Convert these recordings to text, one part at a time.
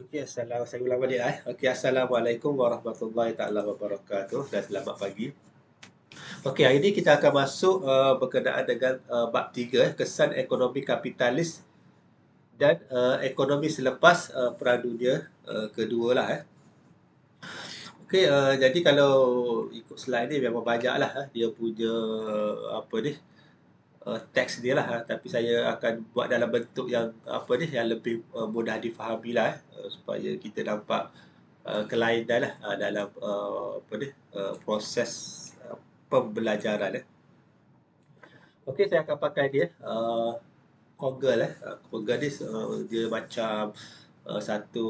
Okey, saya ulang balik Okey, Assalamualaikum warahmatullahi taala wabarakatuh dan selamat pagi. Okey, hari ini kita akan masuk berkenaan dengan bab 3 kesan ekonomi kapitalis dan ekonomi selepas Perang Dunia kedua lah Okey, jadi kalau ikut slide ni memang banyaklah dia punya apa ni teks dia lah tapi saya akan buat dalam bentuk yang apa ni yang lebih mudah difahami lah supaya kita nampak kelainan lah dalam apa ni proses pembelajaran Okey, saya akan pakai dia Kogel Kogel ni dia macam satu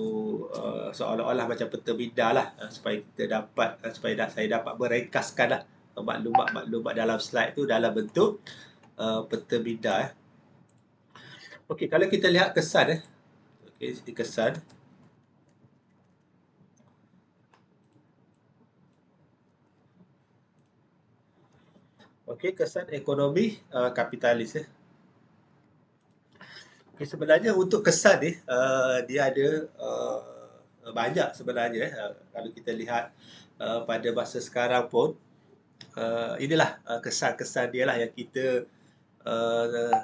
seolah-olah macam peta bidang lah supaya kita dapat saya dapat meringkaskan lah maklumat-maklumat dalam slide tu dalam bentuk peta bidang Okey, kalau kita lihat kesan okey, kesan Okey, kesan ekonomi kapitalis Okay, sebenarnya untuk kesan ni dia ada banyak sebenarnya kalau kita lihat pada masa sekarang pun inilah kesan-kesan dia lah yang kita uh,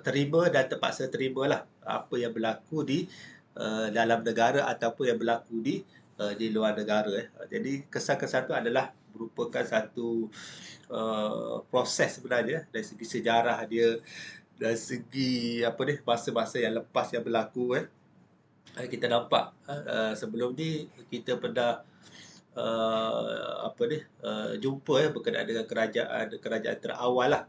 terima dan terpaksa terima lah apa yang berlaku di dalam negara ataupun yang berlaku di luar negara Jadi kesan-kesan tu adalah merupakan satu proses sebenarnya dari segi sejarah dia dari segi apa ni masa-masa yang lepas yang berlaku kita nampak sebelum ni kita pernah apa ni jumpa berkenaan dengan kerajaan terawal lah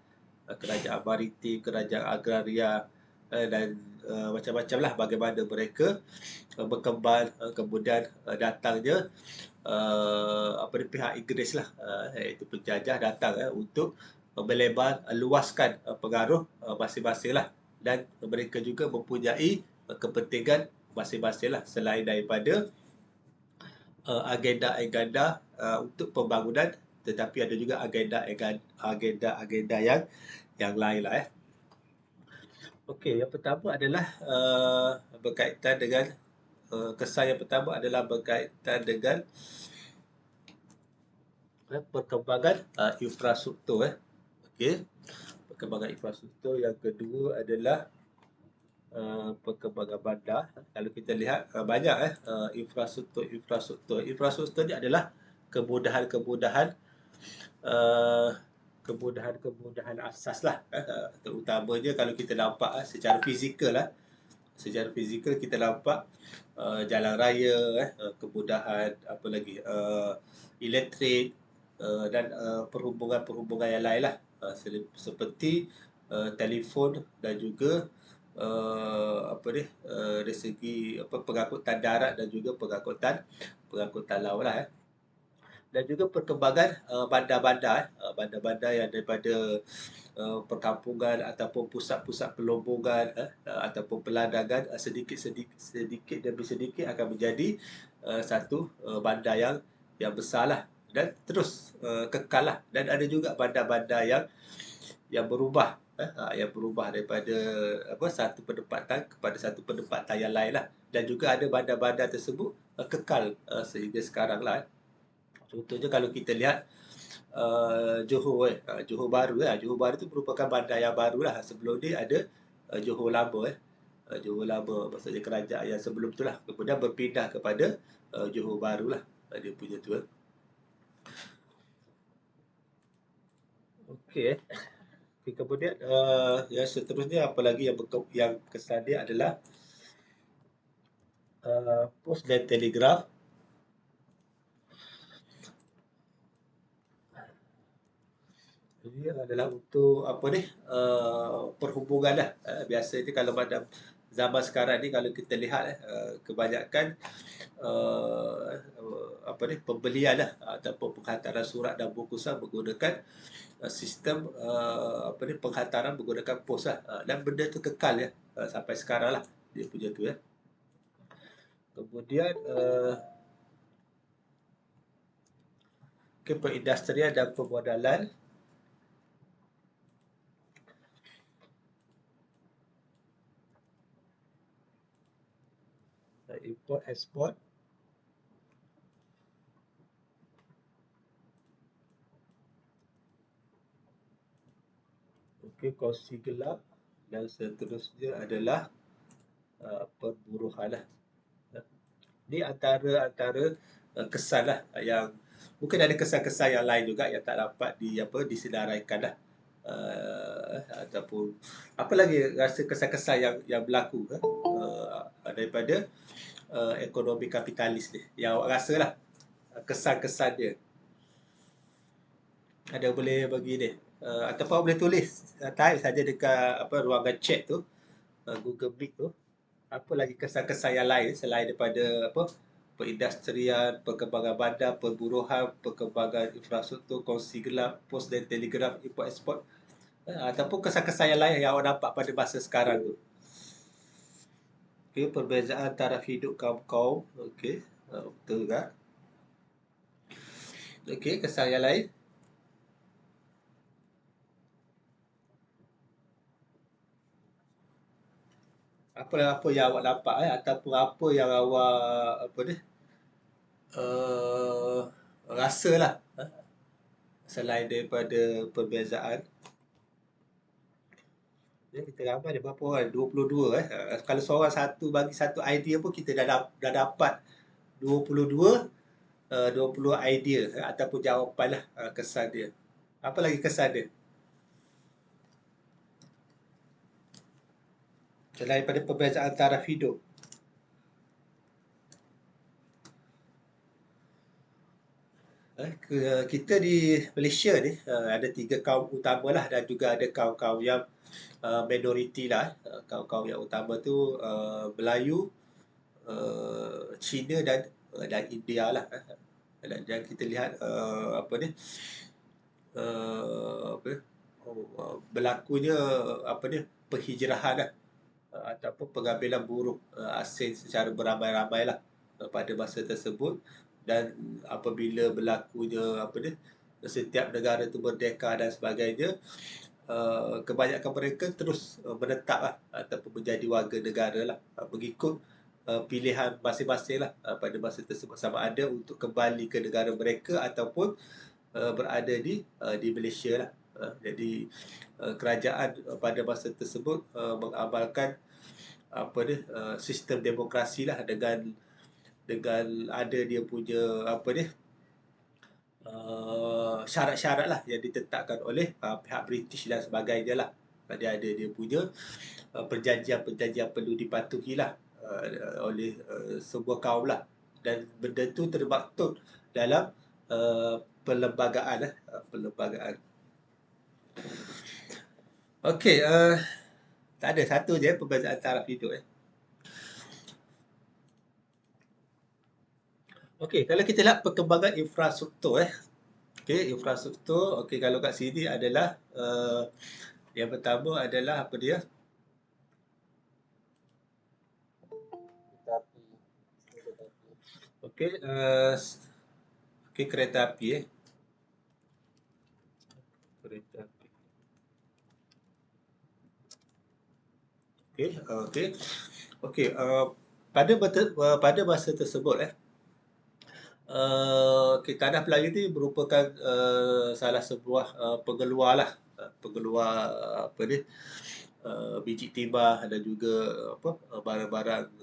kerajaan maritim, kerajaan agraria dan macam-macam lah bagaimana mereka berkembang kemudian datangnya apa ni pihak Inggeris lah iaitu penjajah datang untuk melebar luaskan pengaruh masing-masing lah dan mereka juga mempunyai kepentingan masing-masing lah selain daripada agenda-agenda untuk pembangunan tetapi ada juga agenda-agenda yang lain lah Okey, yang pertama adalah berkaitan dengan kesan yang pertama adalah berkaitan dengan perkembangan infrastruktur Okey. Perkembangan infrastruktur yang kedua adalah perkembangan bandar. Kalau kita lihat banyak infrastruktur. Infrastruktur ni adalah kemudahan-kemudahan uh, kemudahan-kemudahan asas lah terutamanya kalau kita nampak secara fizikal secara fizikal kita nampak jalan raya kemudahan apa lagi elektrik dan perhubungan-perhubungan yang lain lah seperti telefon dan juga apa ni dari segi apa pengangkutan darat dan juga pengangkutan laut lah dan juga perkembangan bandar-bandar yang daripada perkampungan ataupun pusat-pusat pelombongan ataupun pelandangan sedikit demi sedikit akan menjadi satu bandar yang besar lah dan terus kekal lah dan ada juga bandar-bandar yang berubah yang berubah daripada apa satu penempatan kepada satu penempatan yang lain lah dan juga ada bandar-bandar tersebut kekal sehingga sekarang lah contohnya kalau kita lihat Johor Johor Bahru Johor Bahru itu merupakan bandar yang baru lah sebelum ni ada Johor Lama Johor Lama maksudnya kerajaan yang sebelum tu lah kemudian berpindah kepada Johor Bahru lah dia punya tu Okey kemudian yang seterusnya apa lagi yang kesan dia adalah pos dan telegraf Ini adalah untuk apa ni perhubungan lah biasanya kalau pada zaman sekarang ni kalau kita lihat kebanyakan uh, apa ni pembelian lah ataupun penghantaran surat dan bungkusan menggunakan sistem apa ni penghantaran menggunakan pos lah dan benda tu kekal sampai sekarang lah dia punya tu kemudian perindustrian dan permodalan Import export. Okey, kongsi gelap dan seterusnya adalah perburuhan lah. Ini antara kesan lah yang mungkin ada kesan-kesan yang lain juga yang tak dapat disenaraikan lah. Ataupun apa lagi rasa kesan-kesan yang berlaku daripada ekonomi kapitalis ni yang awak rasa lah kesan-kesan dia. Ada boleh bagi ni ataupun boleh tulis type saja dekat ruangan chat tu, Google Meet tu. Apa lagi kesan-kesan yang lain selain daripada perindustrian, perkembangan bandar, perburuhan, perkembangan infrastruktur, kongsi gelap, pos dan telegraf, import export, ataupun kesan-kesan yang lain yang awak nampak pada masa sekarang tu. Okey, perbezaan taraf hidup kaum-kaum. Okey, betul tak? Okey, kesan yang lain. Apa yang awak nampak ataupun apa yang awak uh, rasa lah selain daripada perbezaan. Ya, kita ramai ada berapa orang? 22 Kalau seorang satu bagi satu idea pun kita dah dapat 22 20 idea ataupun jawapan lah kesan dia. Apa lagi kesan dia? Selain daripada perbezaan taraf hidup. Kita di Malaysia ni ada 3 kaum utama lah dan juga ada kaum-kaum yang minoriti lah. Kaum-kaum yang utama tu Melayu, Cina dan India lah. Dan kita lihat berlakunya penghijrahan lah, ataupun pengambilan buruh asing secara beramai-ramai lah pada masa tersebut. Dan apabila berlakunya setiap negara itu merdeka dan sebagainya, kebanyakan mereka terus menetap lah ataupun menjadi warga negara lah mengikut pilihan masing-masing lah pada masa tersebut, sama ada untuk kembali ke negara mereka ataupun berada di Malaysia lah. Jadi kerajaan pada masa tersebut mengamalkan sistem demokrasi lah dengan ada dia punya syarat-syarat lah yang ditetapkan oleh pihak British dan sebagainya lah. Dia punya perjanjian-perjanjian perlu dipatuhi lah oleh sebuah kaum lah, dan benda tu termaktub dalam perlembagaan. Okey, tak ada satu je perbezaan taraf hidup. Okey, kalau kita lihat perkembangan infrastruktur Okey, infrastruktur. Okey, kalau kat sini adalah yang pertama adalah apa dia? Okey, okey, kereta api kereta api. Okey, okey. Okey, pada masa tersebut tanah Melayu ni merupakan salah sebuah pengeluar lah, biji timah dan juga barang-barang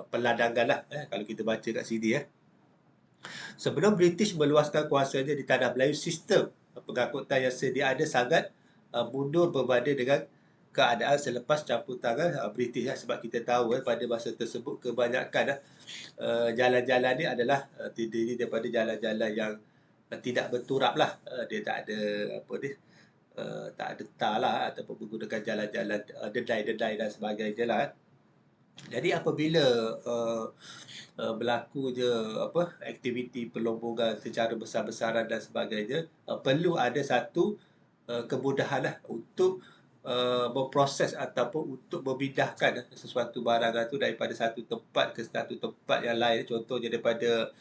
peladangan lah kalau kita baca kat sini Sebelum British meluaskan kuasanya di tanah Melayu, sistem pengangkutan yang sedia ada sangat mundur berbanding dengan keadaan selepas campur tangan British sebab kita tahu pada masa tersebut kebanyakan jalan-jalan ni adalah terdiri daripada jalan-jalan yang tidak berturap lah. Dia tak ada tak ada tar lah ataupun menggunakan jalan-jalan dedai-dedai dan sebagainya lah. Jadi apabila berlakunya aktiviti perlombongan secara besar-besaran dan sebagainya, perlu ada satu kemudahan lah untuk memproses ataupun untuk memindahkan sesuatu barangan tu daripada satu tempat ke satu tempat yang lain. Contohnya daripada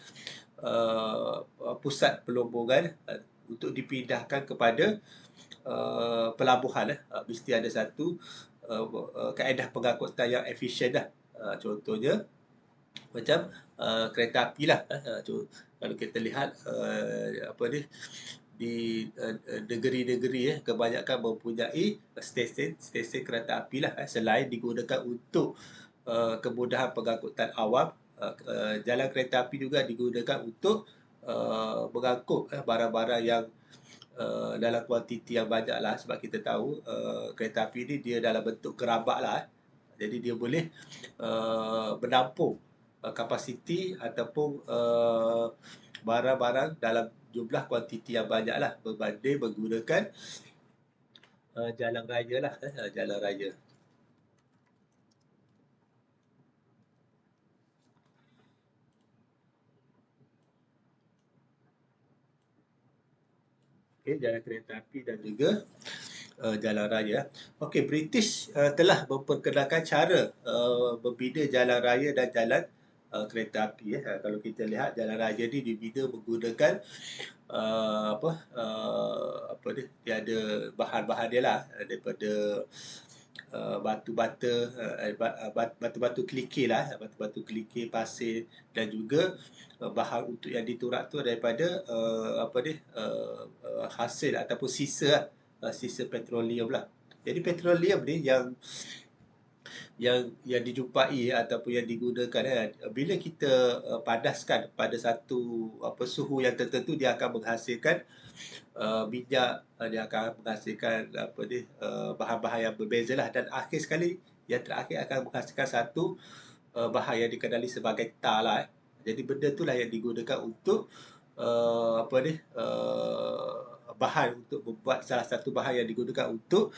pusat perlombongan untuk dipindahkan kepada pelabuhan mesti ada satu kaedah pengangkutan yang efisien lah. Contohnya macam kereta api lah. Kalau kita lihat apa ni, di negeri-negeri kebanyakan mempunyai stesen kereta api lah, selain digunakan untuk kemudahan pengangkutan awam, jalan kereta api juga digunakan untuk mengangkut barang-barang yang dalam kuantiti yang banyak lah, sebab kita tahu kereta api ni dia dalam bentuk gerabak lah, jadi dia boleh menampung kapasiti ataupun barang-barang dalam jumlah kuantiti yang banyak lah, berbanding menggunakan jalan raya lah, jalan raya. Okay, jalan kereta api dan juga jalan raya. Okey, British telah memperkenalkan cara membina jalan raya dan jalan kereta api. Kalau kita lihat jalan raya ni dibina menggunakan apa ni? Dia ada bahan-bahan dia lah, daripada batu bata, batu-batu kelikir lah, batu-batu kelikir, pasir, dan juga bahan untuk yang diturak tu daripada apa ni, hasil ataupun sisa, sisa petroleum lah. Jadi petroleum ni yang dijumpai ataupun yang digunakan bila kita padaskan pada satu suhu yang tertentu, dia akan menghasilkan minyak, dia akan menghasilkan bahan-bahan yang berbeza lah, dan akhir sekali yang terakhir akan menghasilkan satu bahan yang dikenali sebagai tar lah. Jadi benda itulah yang digunakan untuk bahan untuk membuat salah satu bahan yang digunakan untuk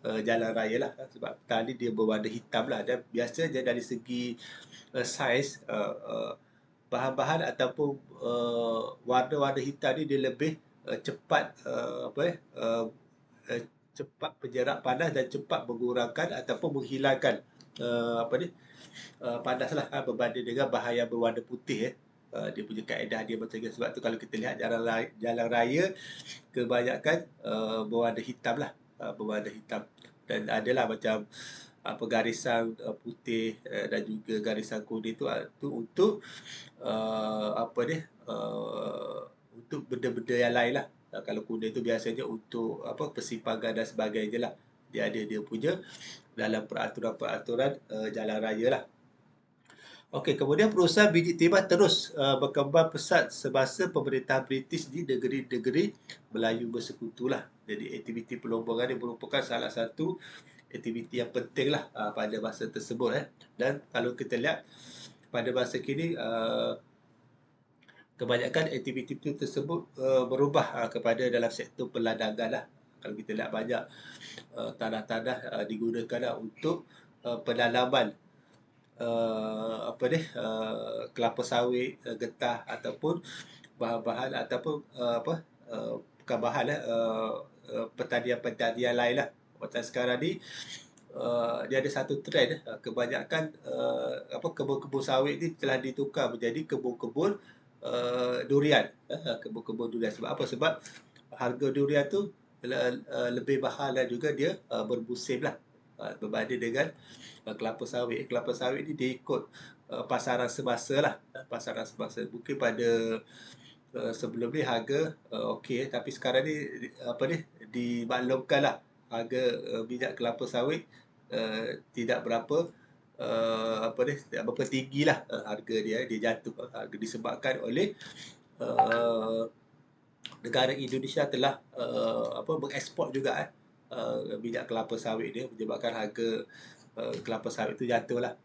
jalan raya lah, sebab tar ni dia berwarna hitam lah, dan biasanya dari segi saiz bahan-bahan ataupun warna-warna hitam ni dia lebih cepat cepat penjerat panas dan cepat mengurangkan ataupun menghilangkan panas lah, berbanding dengan bahan yang berwarna putih. Dia punya kaedah dia macam ni. Sebab tu kalau kita lihat jalan raya kebanyakan berwarna hitam lah, berwarna hitam, dan adalah macam garisan putih dan juga garisan kuning tu untuk apa ni, untuk benda-benda yang lain lah. Kalau kuning tu biasanya untuk persimpangan dan sebagainya lah. Dia ada dia punya dalam peraturan-peraturan jalan raya lah. Okey, kemudian perusahaan biji timah terus berkembang pesat semasa pemerintahan British di negeri-negeri Melayu bersekutu lah. Jadi aktiviti pelombongan ini merupakan salah satu aktiviti yang penting lah pada masa tersebut. Dan kalau kita lihat pada masa kini, kebanyakan aktiviti tersebut berubah kepada dalam sektor perladangan lah. Kalau kita lihat banyak tanah-tanah digunakan lah untuk penanaman kelapa sawit, getah, ataupun bahan-bahan ataupun bukan bahan pertanian-pertanian lain lah. Macam sekarang ni dia ada satu trend, kebanyakan kebun-kebun sawit ni telah ditukar menjadi kebun-kebun durian. Kebun-kebun durian. Sebab apa? Sebab harga durian tu lebih mahal dan juga dia bermusim lah, berbanding dengan kelapa sawit. Kelapa sawit ni dia ikut pasaran semasa lah, pasaran semasa. Mungkin pada sebelum ni harga okey, tapi sekarang ni dimaklumkan lah harga minyak kelapa sawit tidak berapa tidak berapa tinggi lah harga dia jatuh. Harga disebabkan oleh negara Indonesia telah mengeksport juga minyak kelapa sawit dia, menyebabkan harga kelapa sawit itu jatuh lah.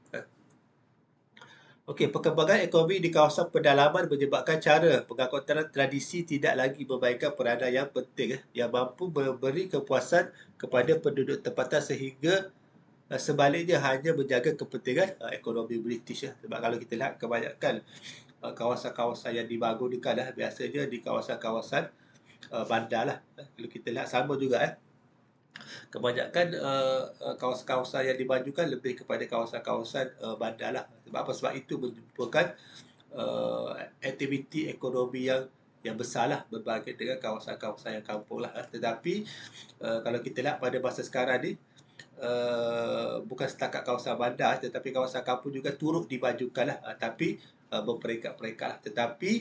Okey, perkembangan ekonomi di kawasan pedalaman menyebabkan cara pengangkutan tradisi tidak lagi memainkan peranan yang penting yang mampu memberi kepuasan kepada penduduk tempatan, sehingga sebaliknya hanya menjaga kepentingan ekonomi British. Sebab kalau kita lihat kebanyakan kawasan-kawasan yang dibangunkan biasanya di kawasan-kawasan bandar lah. Kalau kita lihat sama juga kebanyakan kawasan-kawasan yang dimajukan lebih kepada kawasan-kawasan bandar lah. Sebab apa? Sebab itu merupakan aktiviti ekonomi yang besar lah, berbanding dengan kawasan-kawasan yang kampung lah. Tetapi kalau kita lihat pada masa sekarang ni, bukan setakat kawasan bandar tetapi kawasan kampung juga turut dimajukan lah, tapi berperingkat-peringkat lah. Tetapi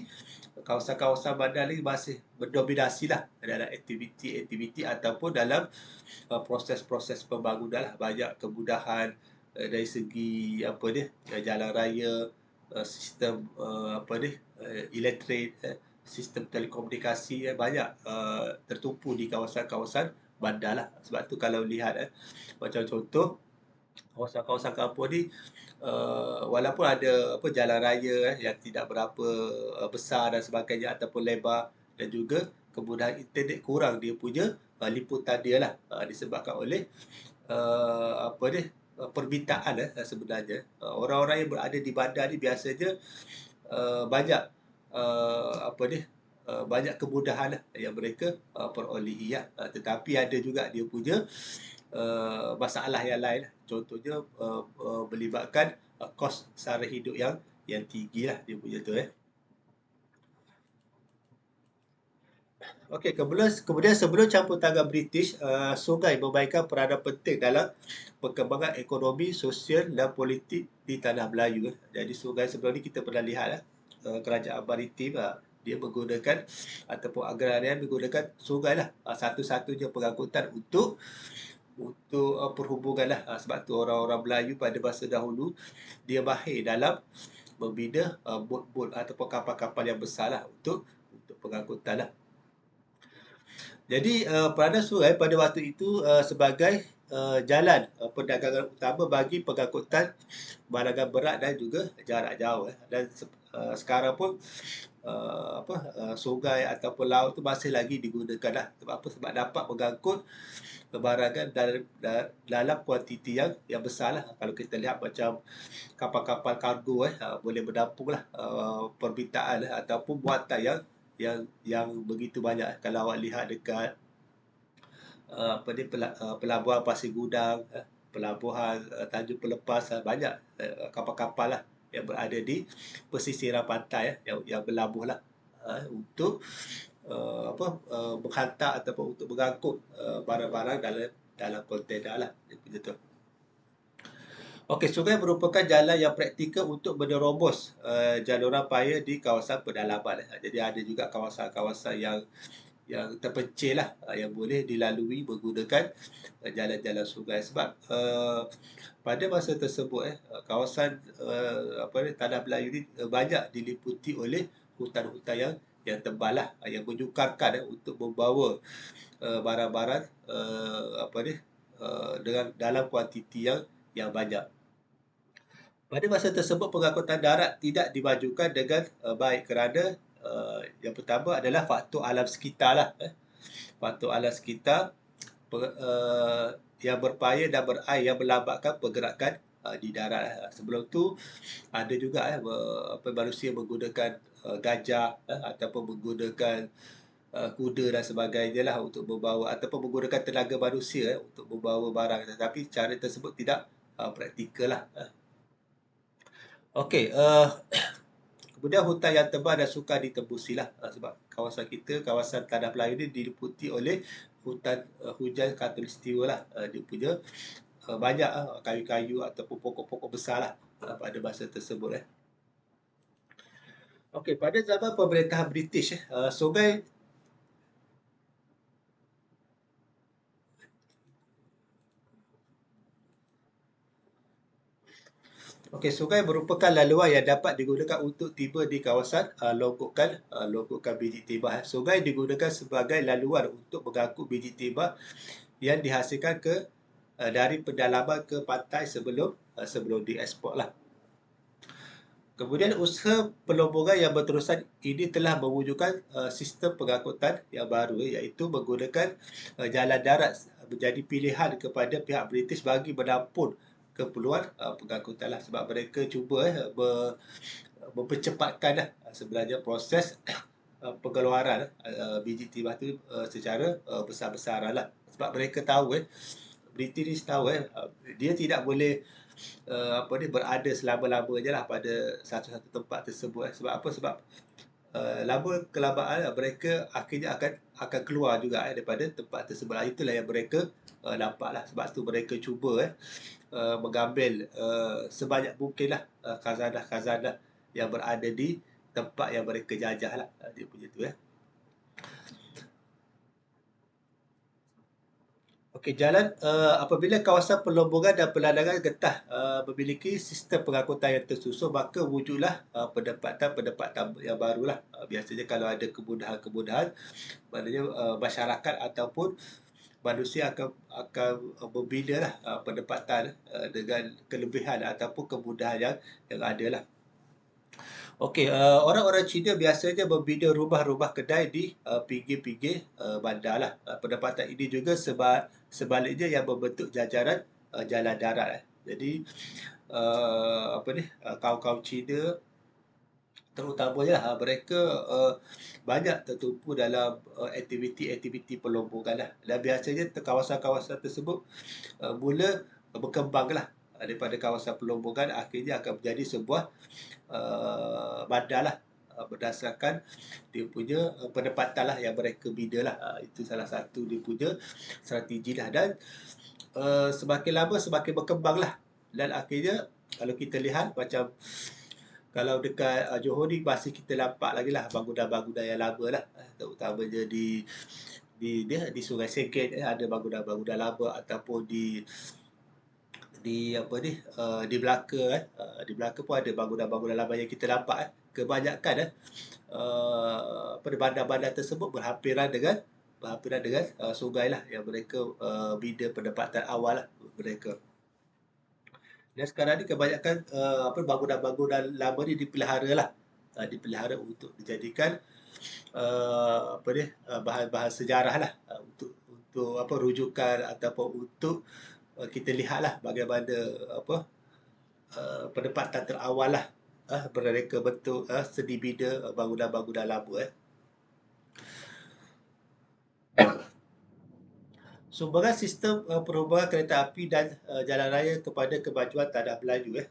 kawasan-kawasan bandar ni masih berdominasi lah dalam aktiviti-aktiviti ataupun dalam proses-proses pembangunan lah. Banyak kemudahan dari segi apa ni, jalan raya, sistem apa ni, elektrik, sistem telekomunikasi, banyak tertumpu di kawasan-kawasan bandar lah. Sebab tu kalau lihat macam contoh kawasan-kawasan kampung ni, walaupun ada apa jalan raya yang tidak berapa besar dan sebagainya ataupun lebar, dan juga kemudahan internet kurang dia punya liputan dia lah, disebabkan oleh apa ni, permintaan sebenarnya. Orang-orang yang berada di bandar ni biasanya banyak apa ni, banyak kemudahan lah yang mereka perolehi lah. Tetapi ada juga dia punya masalah yang lain lah. Contohnya melibatkan kos sara hidup yang tinggi lah dia punya tu Okey, kemudian sebelum campur tangan British, sungai memainkan peranan penting dalam perkembangan ekonomi, sosial dan politik di tanah Melayu. Jadi sungai sebelum ni kita pernah lihat kerajaan maritim dia menggunakan ataupun agrarian menggunakan sungai lah, satu-satunya pengangkutan untuk perhubungan lah. Sebab tu orang-orang Melayu pada masa dahulu dia mahir dalam membina bot-bot ataupun kapal-kapal yang besar lah untuk pengangkutan lah. Jadi peranan sungai pada waktu itu sebagai jalan perdagangan utama bagi pengangkutan barangan berat dan juga jarak jauh. Dan sekarang pun sungai ataupun laut tu masih lagi digunakan lah. Sebab apa? Sebab dapat mengangkut barangan dalam kuantiti yang besar lah. Kalau kita lihat macam kapal-kapal kargo boleh menampung lah permintaan ataupun muatan yang begitu banyak. Kalau awak lihat dekat pelabuhan Pasir Gudang, pelabuhan Tanjung Pelepas, banyak kapal-kapal lah yang berada di pesisiran pantai yang berlabuh lah untuk menghantar ataupun untuk mengangkut barang-barang dalam kontainer lah. Begitu. Okey, sungai merupakan jalan yang praktikal untuk menerobos jaluran paya di kawasan pedalaman. Jadi ada juga kawasan-kawasan yang terpencil lah, yang boleh dilalui menggunakan jalan-jalan sungai. Sebab pada masa tersebut kawasan tanah Melayu ni banyak diliputi oleh hutan-hutan yang tebal lah, yang menyukarkan untuk membawa barang-barang dengan dalam kuantiti yang banyak. Pada masa tersebut pengangkutan darat tidak dimajukan dengan baik kerana yang pertama adalah faktor alam sekitar lah. Faktor alam sekitar yang berpaya dan berair yang melambatkan pergerakan di darat. Sebelum tu ada juga manusia menggunakan gajah ataupun menggunakan kuda dan sebagainya lah untuk membawa, ataupun menggunakan tenaga manusia untuk membawa barang. Tetapi cara tersebut tidak praktikal lah. Okey, kemudian hutan yang tebal dan sukar ditembusi lah, sebab kawasan kita, kawasan tanah Melayu ni diliputi oleh hutan hujan khatulistiwa lah. Dia punya banyak kayu-kayu ataupun pokok-pokok besar lah pada masa tersebut. Okey, pada zaman pemerintahan British, sungai Okey, sungai merupakan laluan yang dapat digunakan untuk tiba di kawasan longgokan biji timah. Sungai digunakan sebagai laluan untuk mengangkut biji timah yang dihasilkan dari pendalaman ke pantai sebelum diekspor lah. Kemudian usaha pelombongan yang berterusan ini telah mewujudkan sistem pengangkutan yang baru, iaitu menggunakan jalan darat menjadi pilihan kepada pihak British bagi menampung keperluan pengangkutan lah. Sebab mereka cuba mempercepatkan sebenarnya proses pengeluaran biji timah tu secara besar-besaran lah. Sebab mereka tahu British tahu dia tidak boleh berada selama-lamanya lah pada satu-satu tempat tersebut. Sebab apa? Sebab lama kelamaan mereka akhirnya akan keluar juga daripada tempat tersebut. Itulah yang mereka dampaklah. Sebab tu mereka cuba mengambil sebanyak mungkinlah khazanah-khazanah yang berada di tempat yang mereka jajah lah. Dia punya tu ya. Okey, jalan apabila kawasan pelombongan dan pelandangan getah memiliki sistem pengangkutan yang tersusun, maka wujudlah pendapatan-pendapatan yang barulah. Biasanya kalau ada kemudahan-kemudahan, maknanya masyarakat ataupun manusia akan membina lah pendapatan dengan kelebihan ataupun kemudahan yang ada lah. Okey, orang-orang Cina biasanya membina rumah-rumah kedai di pinggir-pinggir bandar lah. Pendapatan ini juga sebaliknya yang membentuk jajaran jalan darat. Jadi kaum-kaum Cina terutamanya mereka banyak tertumpu dalam aktiviti-aktiviti pelombongan lah. Dan biasanya kawasan-kawasan tersebut mula berkembanglah daripada kawasan pelombongan, akhirnya akan menjadi sebuah bandar lah berdasarkan dia punya pendapatan lah yang mereka bina lah. Itu salah satu dia punya strategi lah. Dan semakin lama semakin berkembang lah. Dan akhirnya kalau kita lihat macam kalau dekat Johor ni masih kita nampak lagi lah bangunan-bangunan yang lama lah, terutamanya di Sungai Sengket ada bangunan-bangunan lama, ataupun di di Melaka di Melaka pun ada bangunan-bangunan lama yang kita nampak kebanyakan bandar-bandar tersebut berhampiran dengan sungai lah yang mereka bina pendapatan awal lah mereka. Dan sekarang ni kebanyakan bangunan-bangunan lama ni dipelihara lah, dipelihara untuk dijadikan bahan-bahan sejarah lah, untuk rujukan ataupun untuk kita lihatlah bagaimana pendapatan terawal lah mereka bentuk sedi bina bangunan-bangunan lama. Sumbangan sistem perhubungan kereta api dan jalan raya kepada kemajuan tanah Melayu.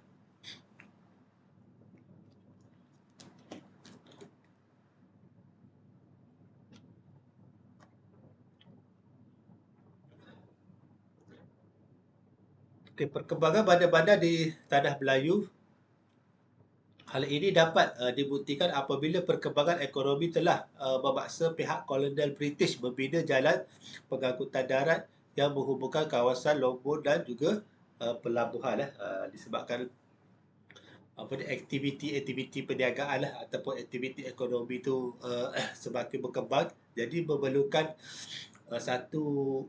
Okay, perkembangan bandar-bandar di tanah Melayu, hal ini dapat dibuktikan apabila perkembangan ekonomi telah memaksa pihak kolonial British membina jalan pengangkutan darat yang menghubungkan kawasan Lombok dan juga pelabuhan disebabkan aktiviti-aktiviti perniagaan lah, ataupun aktiviti ekonomi itu semakin berkembang, jadi memerlukan satu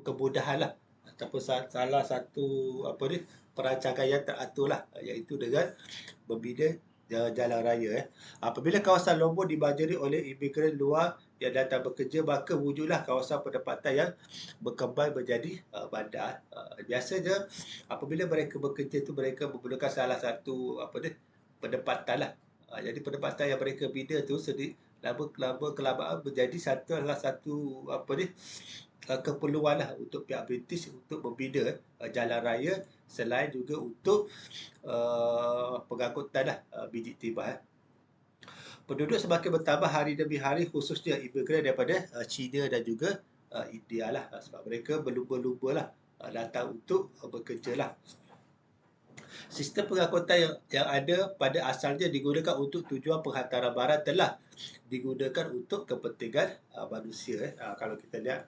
kemudahan lah, ataupun salah satu perancangan yang teratur lah, iaitu dengan membina jalan raya. Apabila kawasan Lombok dibanjiri oleh imigran luar yang datang bekerja, maka wujudlah kawasan pendapatan yang berkembang menjadi bandar. Biasanya apabila mereka bekerja tu, mereka memerlukan salah satu pendapatan lah. Jadi pendapatan yang mereka bina tu lama kelamaan menjadi salah satu keperluan lah untuk pihak British untuk membina jalan raya, selain juga untuk pengangkutan lah biji timah. Penduduk semakin bertambah hari demi hari, khususnya imigran daripada China dan juga India lah, sebab mereka berlumba-lumba lah datang untuk bekerja lah. Sistem pengangkutan yang ada pada asalnya digunakan untuk tujuan penghantaran barang telah digunakan untuk kepentingan manusia. Kalau kita lihat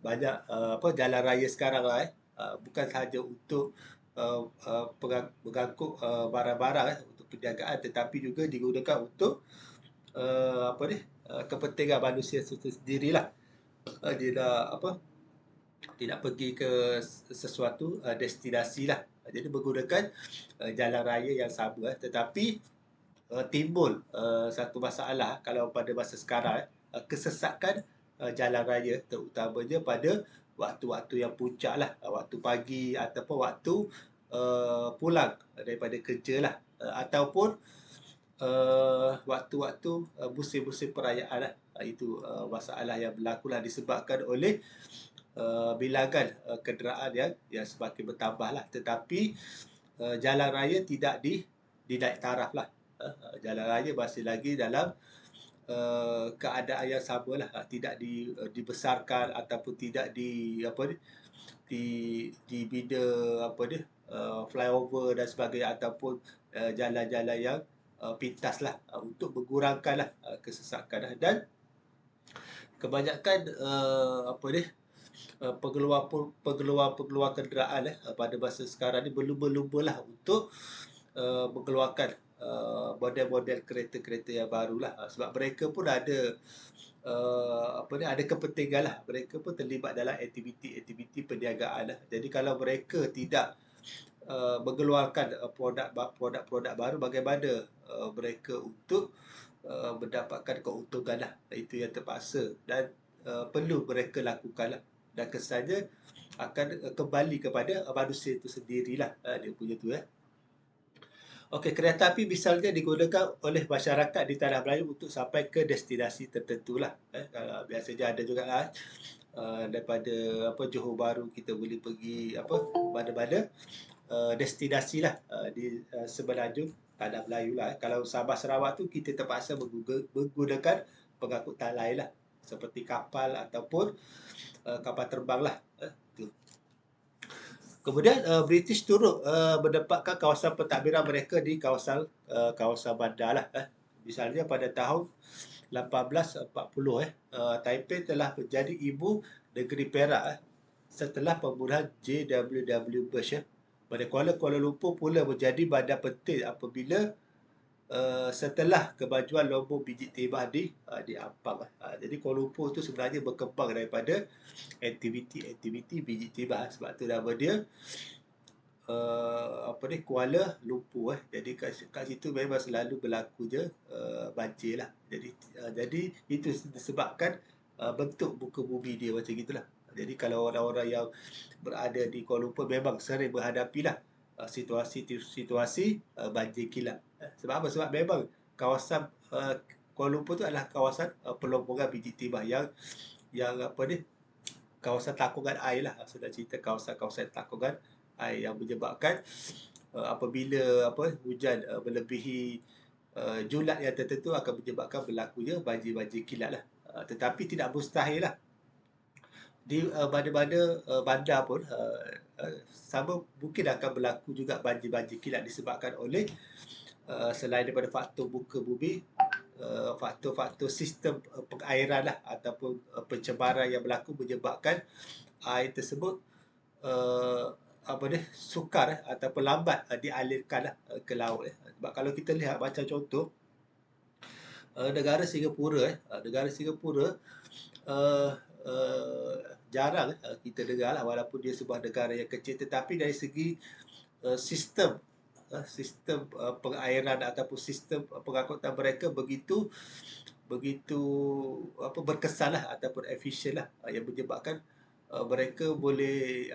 banyak jalan raya sekarang lah, bukan sahaja untuk mengangkut barang-barang untuk perniagaan, tetapi juga digunakan untuk kepentingan manusia sendirilah. Dia tidak pergi ke sesuatu destinasi lah, jadi menggunakan jalan raya yang sama, tetapi timbul satu masalah kalau pada masa sekarang, kesesakan jalan raya, terutamanya pada waktu-waktu yang puncak lah, waktu pagi ataupun waktu pulang daripada kerja lah, ataupun waktu-waktu musim-musim perayaan lah. Itu masalah yang berlaku lah, disebabkan oleh bilangan kenderaan yang semakin bertambah lah, tetapi jalan raya tidak dinaik taraf lah. Jalan raya masih lagi dalam keadaan yang sama lah, tidak dibesarkan ataupun tidak dibina flyover dan sebagainya, ataupun jalan-jalan yang pintas lah, untuk mengurangkan lah kesesakan lah. Dan kebanyakan pengeluar kenderaan pada masa sekarang ni berlumba-lumba lah untuk mengeluarkan model-model kereta-kereta yang baru lah, sebab mereka pun ada ada kepentingan lah, mereka pun terlibat dalam aktiviti-aktiviti perniagaan lah. Jadi kalau mereka tidak mengeluarkan produk-produk baru, bagaimana mereka untuk mendapatkan keuntungan lah. Itu yang terpaksa dan perlu mereka lakukan lah, dan kesannya akan kembali kepada manusia itu sendirilah, dia punya tu. Okey, kereta api misalnya digunakan oleh masyarakat di tanah Melayu untuk sampai ke destinasi tertentu lah. Biasanya ada juga lah, daripada Johor Bahru kita boleh pergi mana-mana destinasi lah di semenanjung tanah Melayu lah. Kalau Sabah Sarawak tu kita terpaksa menggunakan pengangkutan lain lah, seperti kapal ataupun kapal terbang lah. Kemudian British turut mendapatkan kawasan pentadbiran mereka di kawasan bandar lah. Misalnya pada tahun 1840 Taipei telah menjadi ibu negeri Perak setelah pembunuhan J.W.W. Bush. Pada Kuala Lumpur pula menjadi bandar penting apabila setelah kemajuan lombong biji timah di Ampang. Jadi Kuala Lumpur tu sebenarnya berkembang daripada aktiviti biji timah, sebab tu nama dia Kuala Lumpur. Jadi kat situ memang selalu berlaku je banjir lah. Jadi itu disebabkan bentuk muka bumi dia macam gitulah. Jadi kalau orang-orang yang berada di Kuala Lumpur memang sering berhadapilah situasi banjir kilat. Sebab apa? Sebab memang kawasan Kuala Lumpur tu adalah kawasan pelompongan biji timah yang kawasan takungan air lah. Sudah cerita kawasan takungan air yang menyebabkan apabila hujan melebihi julat yang tertentu akan menyebabkan berlakunya banjir-banjir kilat lah. Tetapi tidak mustahil lah di mana-mana bandar pun sama mungkin akan berlaku juga banjir-banjir kilat, disebabkan oleh selain daripada faktor muka bumi, faktor-faktor sistem pengairan lah, ataupun pencemaran yang berlaku menyebabkan air tersebut sukar ataupun lambat dialirkan ke laut. Sebab kalau kita lihat macam contoh negara Singapura jarang kita dengar lah, walaupun dia sebuah negara yang kecil, tetapi dari segi sistem pengairan ataupun sistem pengangkutan mereka begitu berkesan lah ataupun efisien lah, yang menyebabkan mereka boleh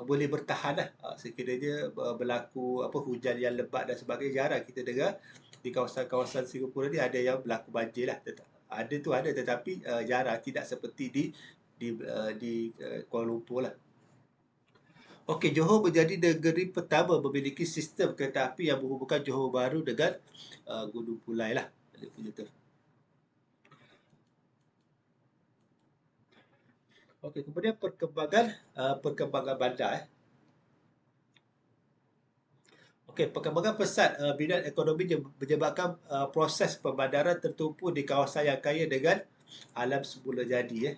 boleh bertahan lah sekiranya berlaku hujan yang lebat dan sebagainya. Jarang kita dengar di kawasan Singapura ni ada yang berlaku banjir lah. Ada tetapi jarang, tidak seperti di Kuala Lumpur lah. Okey, Johor menjadi negeri pertama memiliki sistem kereta api yang menghubungkan Johor Bahru dengan Gunung Pulai lah. Okey, kemudian perkembangan bandar. Okey, perkembangan pesat bidang ekonomi menyebabkan proses pembandaran tertumpu di kawasan yang kaya dengan alam semula jadi.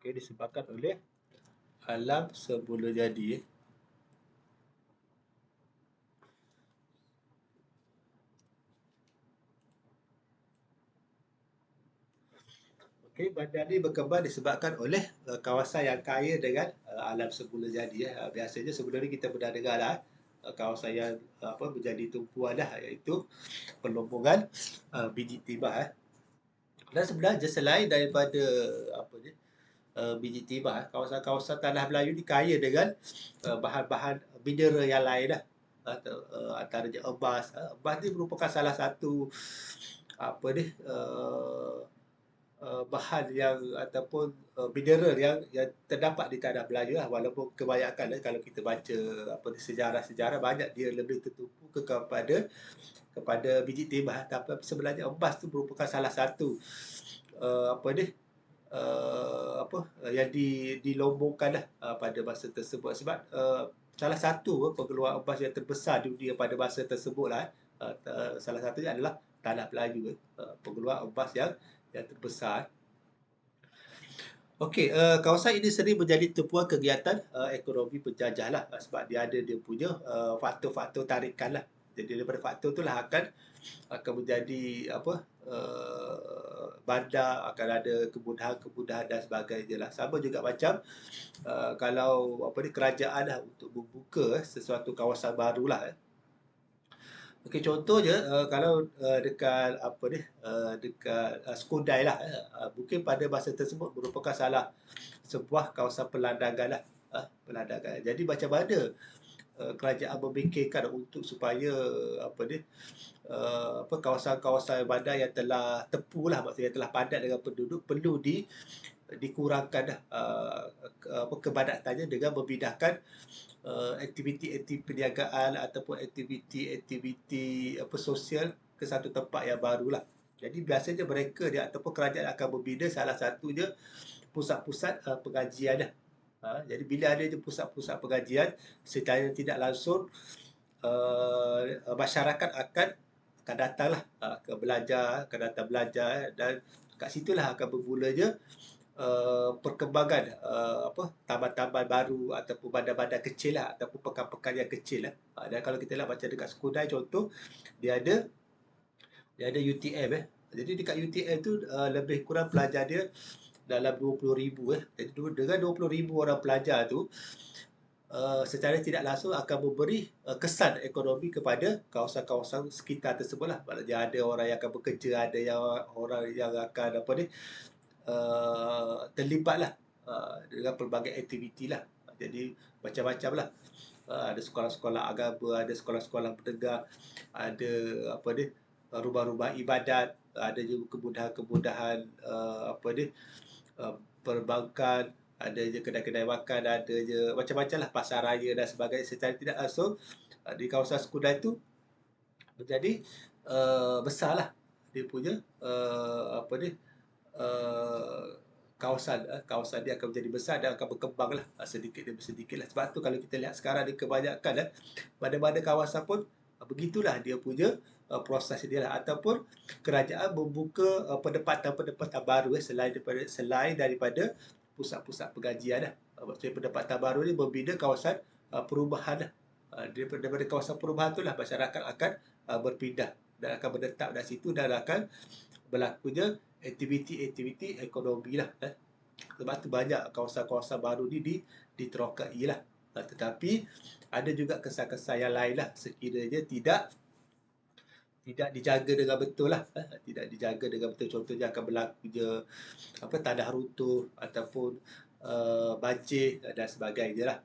Okay. Disebabkan oleh alam semula jadi. Okey, bandar ni berkembang disebabkan oleh kawasan yang kaya dengan alam semula jadi. Biasanya sebelum ni kita pernah dengar lah kawasan yang menjadi tumpuan dah, iaitu pelombongan biji timah. Dan sebenarnya selain daripada biji timah. Kawasan-kawasan tanah Melayu ni kaya dengan bahan-bahan mineral yang lain dah. Antaranya emas. Emas ni merupakan salah satu apa ni bahan yang ataupun mineral yang terdapat di tanah Melayu lah, walaupun kebanyakan kalau kita baca apa ni sejarah-sejarah banyak dia lebih tertumpu kepada biji timah, tapi sebenarnya emas tu merupakan salah satu apa ni yang dilombongkan lah pada masa tersebut, sebab salah satu pengeluar emas yang terbesar di dunia pada masa tersebut lah, salah satunya adalah tanah Melayu, pengeluar emas yang terbesar. Okey, kawasan ini sering menjadi tumpuan kegiatan ekonomi penjajah lah, sebab dia ada dia punya faktor-faktor tarikan lah. Jadi daripada faktor itulah akan menjadi apa bandar, akan ada kemudahan-kemudahan dan sebagainya lah. Sama juga macam kalau apa ni kerajaan lah untuk membuka sesuatu kawasan baru lah. Okey, contohnya kalau dekat apa ni dekat Skudai lah, mungkin pada masa tersebut merupakan sebuah kawasan pelandangan lah, pelandangan. Jadi macam mana kerajaan memikirkan untuk supaya apa ni kawasan-kawasan bandar yang telah tepu lah, maksudnya yang telah padat dengan penduduk perlu dikurangkan kepadatannya dengan memindahkan aktiviti-aktiviti perniagaan ataupun aktiviti-aktiviti sosial ke satu tempat yang barulah. Jadi biasanya mereka ataupun kerajaan akan membina salah satunya pusat-pusat pengajian. Jadi bila ada pusat-pusat pengajian, secara tidak langsung masyarakat akan datanglah akan datang belajar, dan kat situlah akan bermulanya perkembangan taman-taman baru ataupun bandar-bandar kecil lah, ataupun pekan-pekan yang kecil lah. Dan kalau kita lihat macam dekat Skudai contoh, dia ada UTM Jadi dekat UTM tu lebih kurang pelajar dia dalam 20,000 Jadi dengan 20,000 orang pelajar tu secara tidak langsung akan memberi kesan ekonomi kepada kawasan-kawasan sekitar tersebut lah. Maksudnya ada orang yang akan bekerja, ada orang yang akan terlibat lah dengan pelbagai aktiviti lah. Jadi macam-macam lah. Ada sekolah-sekolah agama, ada sekolah-sekolah menengah, ada rumah-rumah ibadat, ada juga kemudahan-kemudahan perbankan, ada je kedai-kedai makan, ada je macam-macam lah, pasar raya dan sebagainya. Secara tidak langsung di kawasan Skudai tu menjadi besar lah dia punya kawasan dia akan menjadi besar dan akan berkembang lah sedikit demi sedikit lah. Sebab tu kalau kita lihat sekarang ni kebanyakan mana-mana kawasan pun begitulah dia punya proses dia lah, ataupun kerajaan membuka pendapatan-pendapatan baru selain daripada pusat-pusat pengajian lah. Maksudnya pendapatan baru ni membina kawasan perumahan lah. Daripada kawasan perumahan tu lah masyarakat akan berpindah dan akan menetap dari situ, dan akan berlakunya aktiviti-aktiviti ekonomi lah. Sebab tu banyak kawasan-kawasan baru ni diterokai lah. Tetapi ada juga kesan-kesan yang lain lah sekiranya tidak dijaga dengan betul lah. Tidak dijaga dengan betul. Contohnya akan berlakunya tanah runtuh ataupun banjir dan sebagainya lah.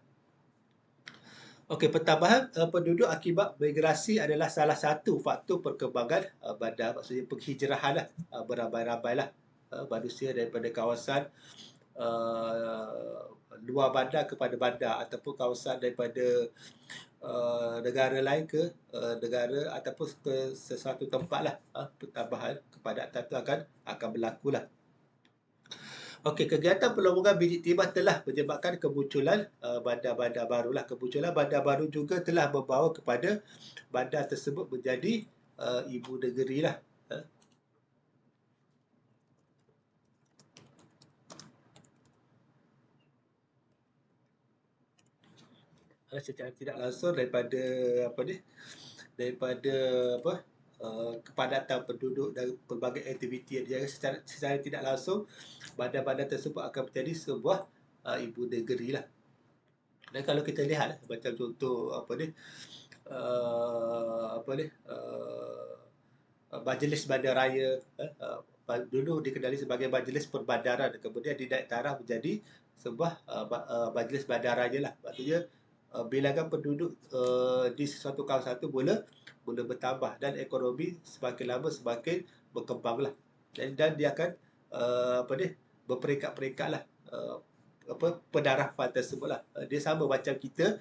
Okey, pertambahan penduduk akibat migrasi adalah salah satu faktor perkembangan bandar, maksudnya penghijrahan lah, beramai-ramai lah manusia daripada kawasan luar bandar kepada bandar, ataupun kawasan daripada negara lain ke negara ataupun ke sesuatu tempat lah. Pertambahan kepadatan itu akan berlaku lah. Okey, kegiatan pelombongan biji timah telah menyebabkan kemunculan bandar-bandar baru lah. Kemunculan bandar baru juga telah membawa kepada bandar tersebut menjadi ibu negeri lah. Secara tidak langsung daripada kepadatan penduduk dan pelbagai aktiviti yang dijaga, secara tidak langsung bandar-bandar tersebut akan menjadi sebuah ibu negeri lah. Dan kalau kita lihat macam contoh majlis bandaraya dulu dikenali sebagai majlis perbandaran, kemudian dinaik taraf menjadi sebuah majlis bandara je lah. Maksudnya bilangan penduduk di suatu kawasan itu mula bertambah dan ekonomi semakin lama semakin berkembang lah. Dan dia akan apa ni, berperingkat-peringkat lah, pendarafan tersebut lah. Dia sama macam kita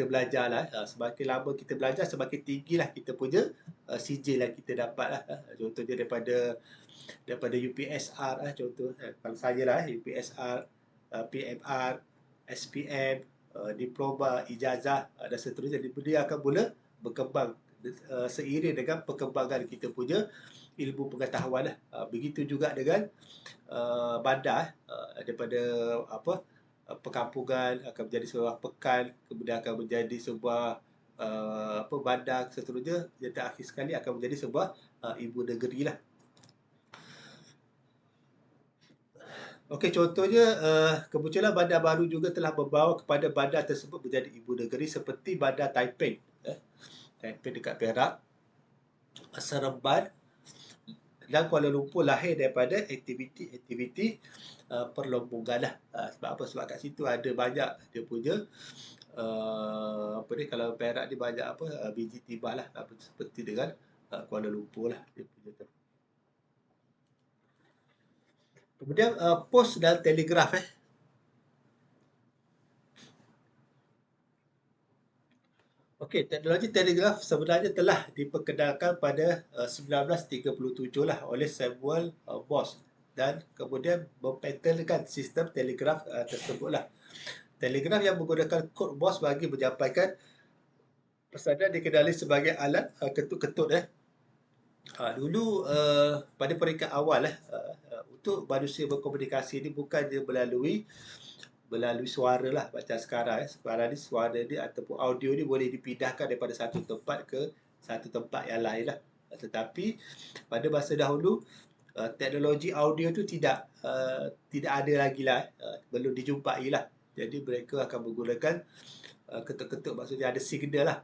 belajar lah. Semakin lama kita belajar, semakin tinggi lah kita punya sijil yang kita dapat lah. Contohnya daripada UPSR lah, contoh kalau saya lah UPSR, PMR, SPM, diploma, ijazah dan seterusnya. Dia akan mula berkembang seiring dengan perkembangan kita punya ilmu pengetahuan lah. Begitu juga dengan bandar, daripada apa, perkampungan akan menjadi sebuah pekan, kemudian akan menjadi sebuah bandar, seterusnya, dan akhir sekali akan menjadi sebuah ibu negeri lah. Okey, contohnya kemunculan bandar baru juga telah membawa kepada bandar tersebut menjadi ibu negeri seperti bandar Taiping. Taiping dekat Perak, Seremban dan Kuala Lumpur lahir daripada aktiviti perlombongan lah. Sebab apa? Sebab kat situ ada banyak dia punya apa ni, kalau Perak ni banyak apa, biji timah lah, seperti dengan Kuala Lumpur lah dia punya tu. Kemudian pos dan telegraf. Okey, teknologi telegraf sebenarnya telah diperkenalkan pada 1937 lah oleh Samuel Morse, dan kemudian mempatenkan sistem telegraf tersebut lah. Telegraf yang menggunakan kod Morse bagi menyampaikan pesanan dikenali sebagai alat ketut-ketut. Dulu pada peringkat awal untuk manusia berkomunikasi ini bukannya melalui suara lah macam sekarang. Sekarang ni suara ni ataupun audio ni boleh dipindahkan daripada satu tempat ke satu tempat yang lain lah. Tetapi pada masa dahulu teknologi audio tu tidak ada lagi lah, belum dijumpai lah. Jadi mereka akan menggunakan ketuk-ketuk, maksudnya ada signal lah.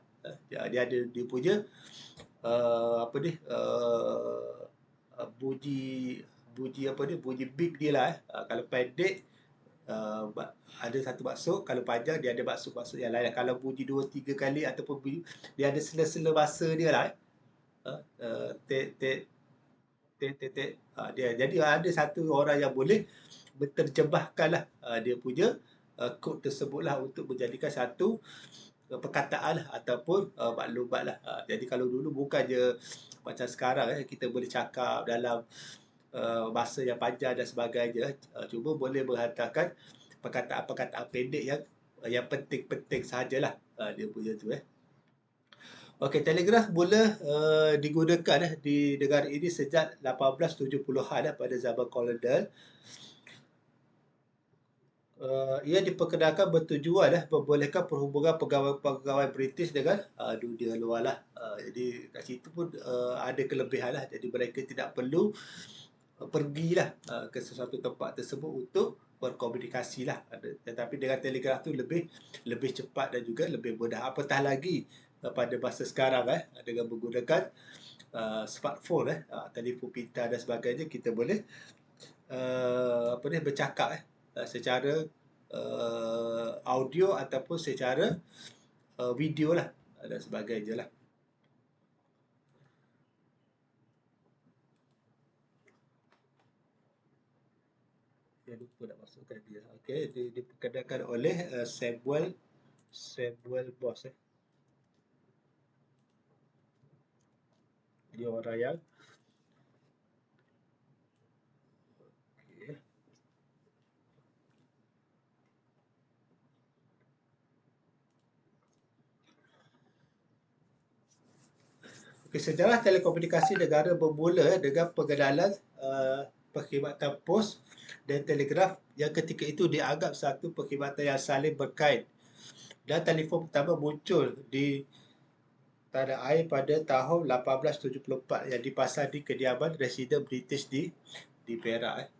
Dia ada dia punya apa ni, bunyi apa ni, bunyi beep dia lah. Kalau pendek ada satu maksud, kalau panjang dia ada maksud-maksud yang lain. Kalau bunyi 2-3 kali ataupun bunyi, dia ada sela-sela masa dia lah. Tek tek tek tek tek. Dia jadi ada satu orang yang boleh menterjemahkan lah dia punya kod tersebut lah untuk menjadikan satu perkataan lah ataupun maklumat lah. Jadi kalau dulu bukannya macam sekarang kita boleh cakap dalam masa yang panjang dan sebagainya, cuma boleh menghantarkan perkataan-perkataan pendek yang penting-penting sahajalah dia punya tu. Okey, telegraf mula digunakan di negara ini sejak 1870-an pada zaman kolonial. Ia diperkenalkan bertujuan membolehkan perhubungan pegawai-pegawai British dengan dunia luar lah. Jadi kat situ pun ada kelebihan lah. Jadi mereka tidak perlu pergilah ke sesuatu tempat tersebut untuk berkomunikasi lah. Tetapi dengan telegraf tu lebih cepat dan juga lebih mudah. Apatah lagi pada masa sekarang dengan menggunakan smartphone, telefon pintar dan sebagainya, kita boleh bercakap secara audio ataupun secara video lah dan sebagainya lah. Saya lupa nak masukkan dia. Okey, diperkenalkan oleh Samuel Morse. Dia orang yang sejarah telekomunikasi negara bermula dengan pengenalan perkhidmatan pos dan telegraf yang ketika itu dianggap satu perkhidmatan yang saling berkait. Dan telefon pertama muncul di tanah air pada tahun 1874 yang dipasang di kediaman residen British di Perak.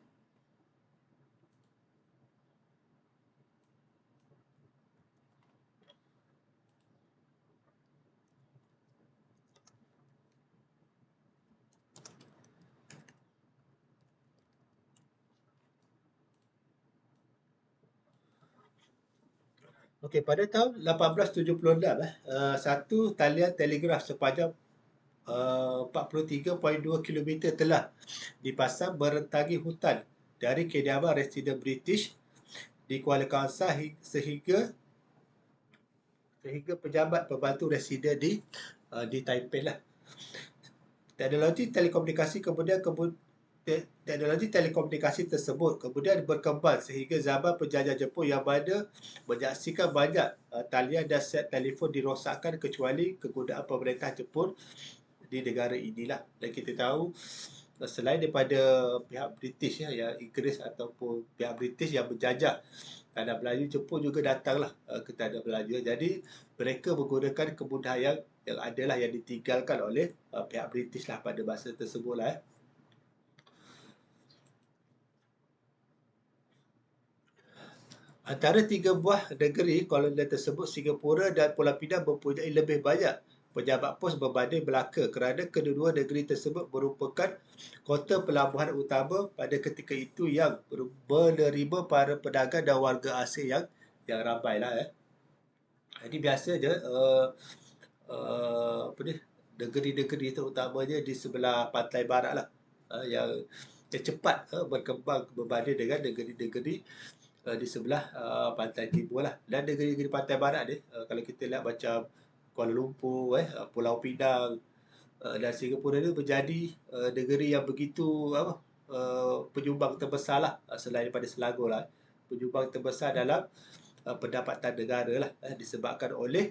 Okey, pada tahun 1876 satu talian telegraf sepanjang 43.2 kilometer telah dipasang merentangi hutan dari kediaman residen British di Kuala Kangsar sehingga pejabat pembantu residen di Taipei lah. Teknologi telekomunikasi teknologi telekomunikasi tersebut kemudian berkembang sehingga zaman penjajah Jepun yang mana menyaksikan banyak talian dan set telefon dirosakkan kecuali kegunaan pemerintah Jepun di negara inilah. Dan kita tahu selain daripada pihak British yang Inggeris ataupun pihak British yang menjajah tanah Melayu, Jepun juga datanglah ke tanah Melayu. Jadi mereka menggunakan kemudahan yang adalah yang ditinggalkan oleh pihak British lah pada masa tersebut lah. Antara tiga buah negeri kolonial tersebut, Singapura dan Pulau Pinang mempunyai lebih banyak pejabat pos berbanding Melaka kerana kedua-dua negeri tersebut merupakan kota pelabuhan utama pada ketika itu yang menerima para pedagang dan warga asing yang ramai lah. Jadi biasa je apa ni, negeri-negeri terutamanya di sebelah pantai barat lah yang cepat berkembang berbanding dengan negeri-negeri di sebelah pantai timur lah. Dan negeri-negeri pantai barat ni kalau kita lihat macam Kuala Lumpur, Pulau Pinang dan Singapura ni menjadi negeri yang begitu penyumbang terbesar lah selain daripada Selangor lah. Penyumbang terbesar dalam pendapatan negara lah disebabkan oleh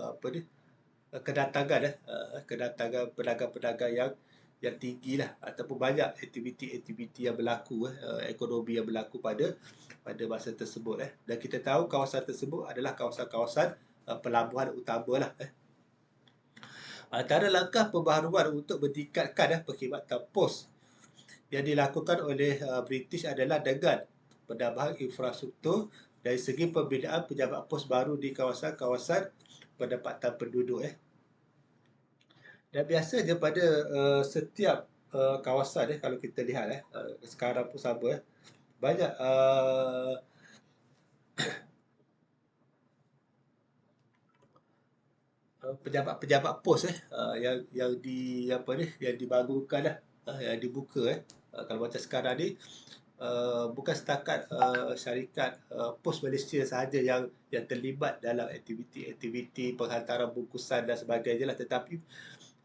apa ni, kedatangan pedagang-pedagang yang tinggi lah ataupun banyak aktiviti-aktiviti yang berlaku ekonomi yang berlaku pada masa tersebut dan kita tahu kawasan tersebut adalah kawasan-kawasan pelabuhan utama lah. Antara langkah pembaharuan untuk meningkatkan perkhidmatan pos yang dilakukan oleh British adalah dengan penambahan infrastruktur dari segi pembinaan pejabat pos baru di kawasan-kawasan pendapatan penduduk. Dan biasanya pada setiap kawasan kalau kita lihat sekarang pun sama banyak pejabat-pejabat pos yang yang dibangunkan yang dibuka kalau macam sekarang ni bukan setakat syarikat pos Malaysia sahaja yang terlibat dalam aktiviti-aktiviti penghantaran bungkusan dan sebagainya lah, tetapi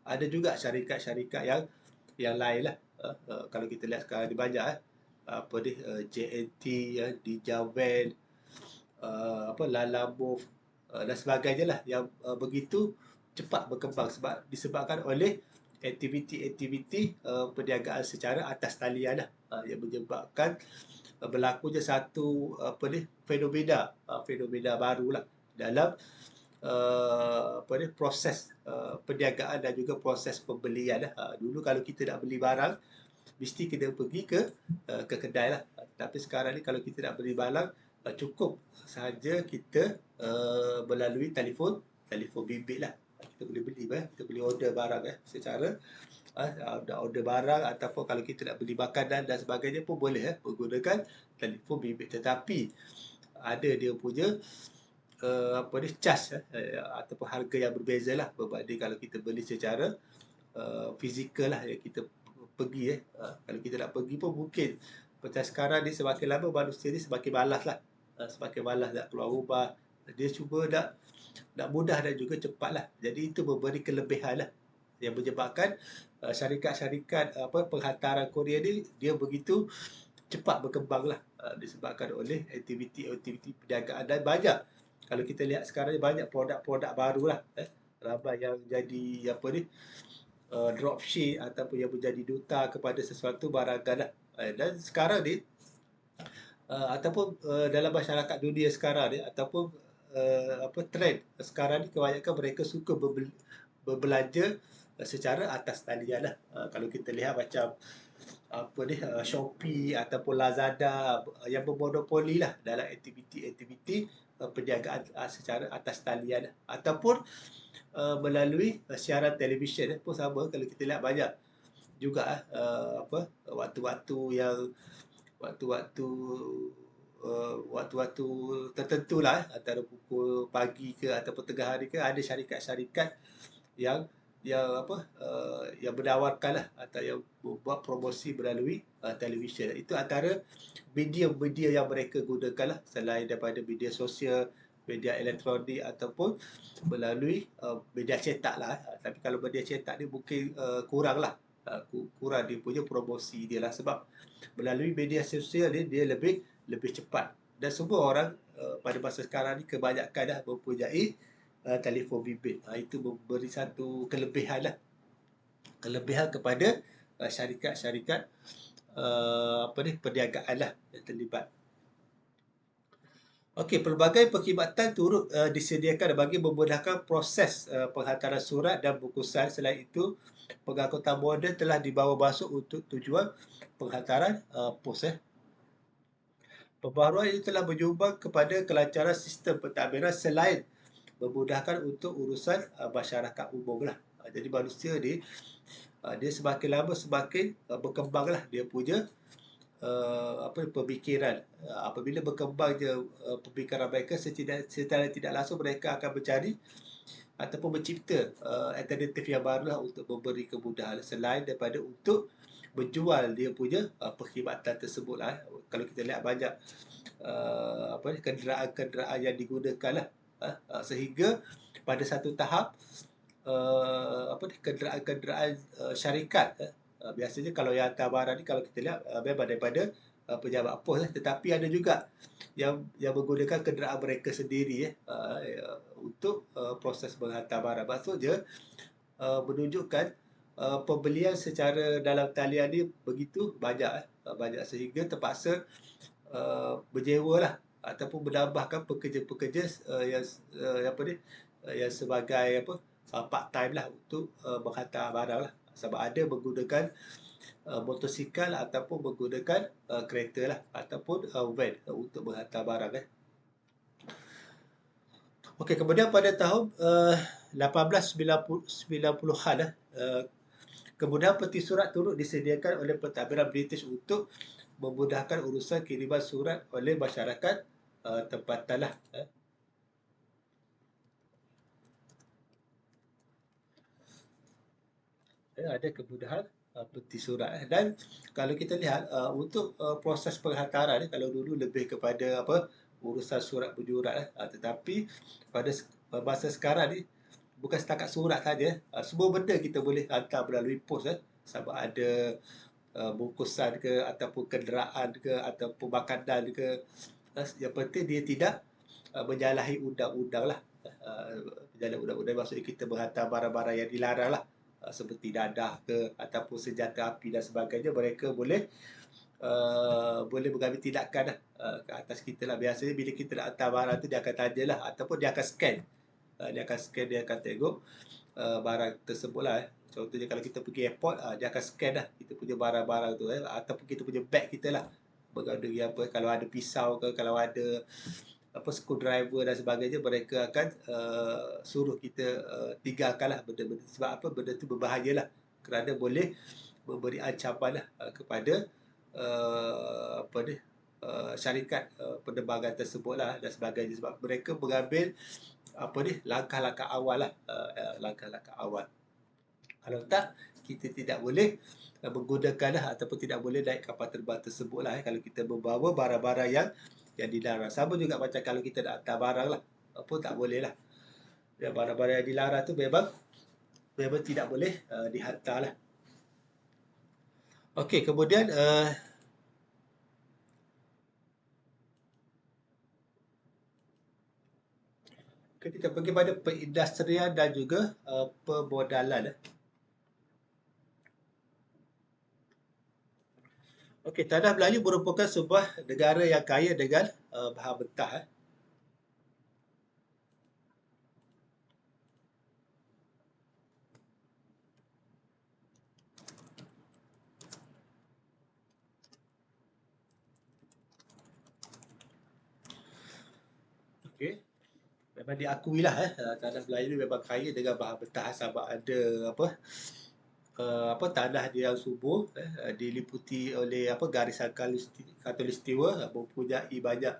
ada juga syarikat-syarikat yang lain lah. Kalau kita lihat sekarang ni banyak apa ni JNT di Javan, Lalamove dan sebagainya lah yang begitu cepat berkembang disebabkan oleh aktiviti-aktiviti perniagaan secara atas talian lah yang menyebabkan berlakunya satu fenomena barulah dalam proses perniagaan dan juga proses pembelian lah. Dulu kalau kita nak beli barang mesti kena pergi ke kedai lah. Tapi sekarang ni kalau kita nak beli barang cukup sahaja kita melalui telefon bimbit lah. Kita boleh beli kita boleh order barang secara order barang ataupun kalau kita nak beli makanan dan sebagainya pun boleh menggunakan telefon bimbit. Tetapi ada dia punya charge ataupun harga yang berbeza lah berbanding kalau kita beli secara fizikal lah yang kita pergi kalau kita nak pergi pun mungkin macam sekarang ni semakin lama manusia ni semakin malas lah semakin malas nak keluar rumah, dia cuba nak mudah dan juga cepat lah. Jadi itu memberi kelebihan lah yang menyebabkan syarikat-syarikat penghantaran Korea ni dia begitu cepat berkembang lah disebabkan oleh aktiviti-aktiviti perniagaan dan banyak. Kalau kita lihat sekarang ni banyak produk-produk baru lah ramai yang jadi dropship ataupun yang menjadi duta kepada sesuatu barangan lah. Dan sekarang ni ataupun dalam masyarakat dunia sekarang ni ataupun trend sekarang ni kebanyakan mereka suka berbelanja secara atas talian lah. Kalau kita lihat macam Shopee ataupun Lazada yang bermonopoli lah dalam aktiviti-aktiviti perniagaan secara atas talian ataupun melalui siaran televisyen pun sama. Kalau kita lihat banyak juga waktu-waktu waktu-waktu tertentu lah, antara pukul pagi ke ataupun tengah hari ke, ada syarikat-syarikat yang yang menawarkan lah atau yang buat promosi melalui televisyen. Itu antara media-media yang mereka gunakan lah, selain daripada media sosial, media elektronik ataupun melalui media cetak lah. Tapi kalau media cetak ni mungkin kurang lah. Kurang dia punya promosi dia lah, sebab melalui media sosial ni dia lebih lebih cepat, dan semua orang pada masa sekarang ni kebanyakan dah mempunyai telefon bimbit. Itu memberi satu kelebihan lah, kelebihan kepada syarikat-syarikat perniagaan lah yang terlibat. Okey, pelbagai perkhidmatan turut disediakan bagi memudahkan proses penghantaran surat dan bungkusan. Selain itu, pengangkutan moden telah dibawa masuk untuk tujuan penghantaran pos. Pembaharuan ini telah menyumbang kepada kelancaran sistem pentadbiran selain memudahkan untuk urusan masyarakat umum lah. Jadi manusia ni dia semakin lama semakin berkembanglah dia punya pemikiran. Apabila berkembangnya pemikiran mereka, secara tidak langsung mereka akan mencari ataupun mencipta alternatif yang baru lah untuk memberi kemudahan, selain daripada untuk menjual dia punya perkhidmatan tersebut lah. Kalau kita lihat banyak kenderaan-kenderaan yang digunakan lah, sehingga pada satu tahap kenderaan-kenderaan syarikat biasanya kalau yang hantar barang ni, kalau kita lihat memang daripada pejabat pos, tetapi ada juga yang menggunakan kenderaan mereka sendiri untuk proses menghantar barang. Maksudnya menunjukkan pembelian secara dalam talian ni begitu banyak sehingga terpaksa berjewa lah ataupun menambahkan pekerja-pekerja yang sebagai part time lah untuk menghantar barang lah, sebab ada menggunakan motosikal ataupun menggunakan kereta lah ataupun van untuk menghantar barang. Okey, kemudian pada tahun 1890-an kemudahan peti surat turut disediakan oleh pentadbiran British untuk memudahkan urusan kiriman surat oleh masyarakat tempatan lah. Ada kemudahan peti surat. Dan kalau kita lihat untuk proses penghantaran kalau dulu lebih kepada urusan surat menyurat tetapi pada masa sekarang ni bukan setakat surat saja, semua benda kita boleh hantar melalui pos, sama ada bungkusan ke ataupun kenderaan ke ataupun makanan ke. Yang penting dia tidak menyalahi undang-undang lah. Menyalahi undang-undang maksudnya kita menghantar barang-barang yang dilarang lah, seperti dadah ke ataupun senjata api dan sebagainya. Mereka boleh mengambil tindakan lah ke atas kita lah. Biasanya bila kita nak hantar barang tu, dia akan tanya lah ataupun dia akan scan. Dia akan tengok barang tersebut lah. Contohnya kalau kita pergi airport, dia akan scan lah kita punya barang-barang tu ataupun kita punya beg kita lah. Berganda kalau ada pisau ke, kalau ada screwdriver dan sebagainya, mereka akan suruh kita tinggalkanlah benda-benda, sebab benda tu berbahaya lah, kerana boleh memberi ancaman lah kepada syarikat penerbangan tersebut lah dan sebagainya, sebab mereka mengambil langkah-langkah awal lah, langkah-langkah awal. Kalau tak, kita tidak boleh menggunakan lah ataupun tidak boleh naik kapal terbang tersebut lah kalau kita membawa barang-barang yang dilarang. Sama juga macam kalau kita nak hantar barang lah, pun tak boleh lah. Barang-barang yang dilarang tu memang tidak boleh dihantar lah. Okey, kemudian kita pergi pada perindustrian dan juga permodalan. Okey, tanah Melayu merupakan sebuah negara yang kaya dengan bahan mentah. Okey, memang diakui lah tanah Melayu memang kaya dengan bahan mentah, sama ada tanah dia yang subur, diliputi oleh garisan khatulistiwa, mempunyai banyak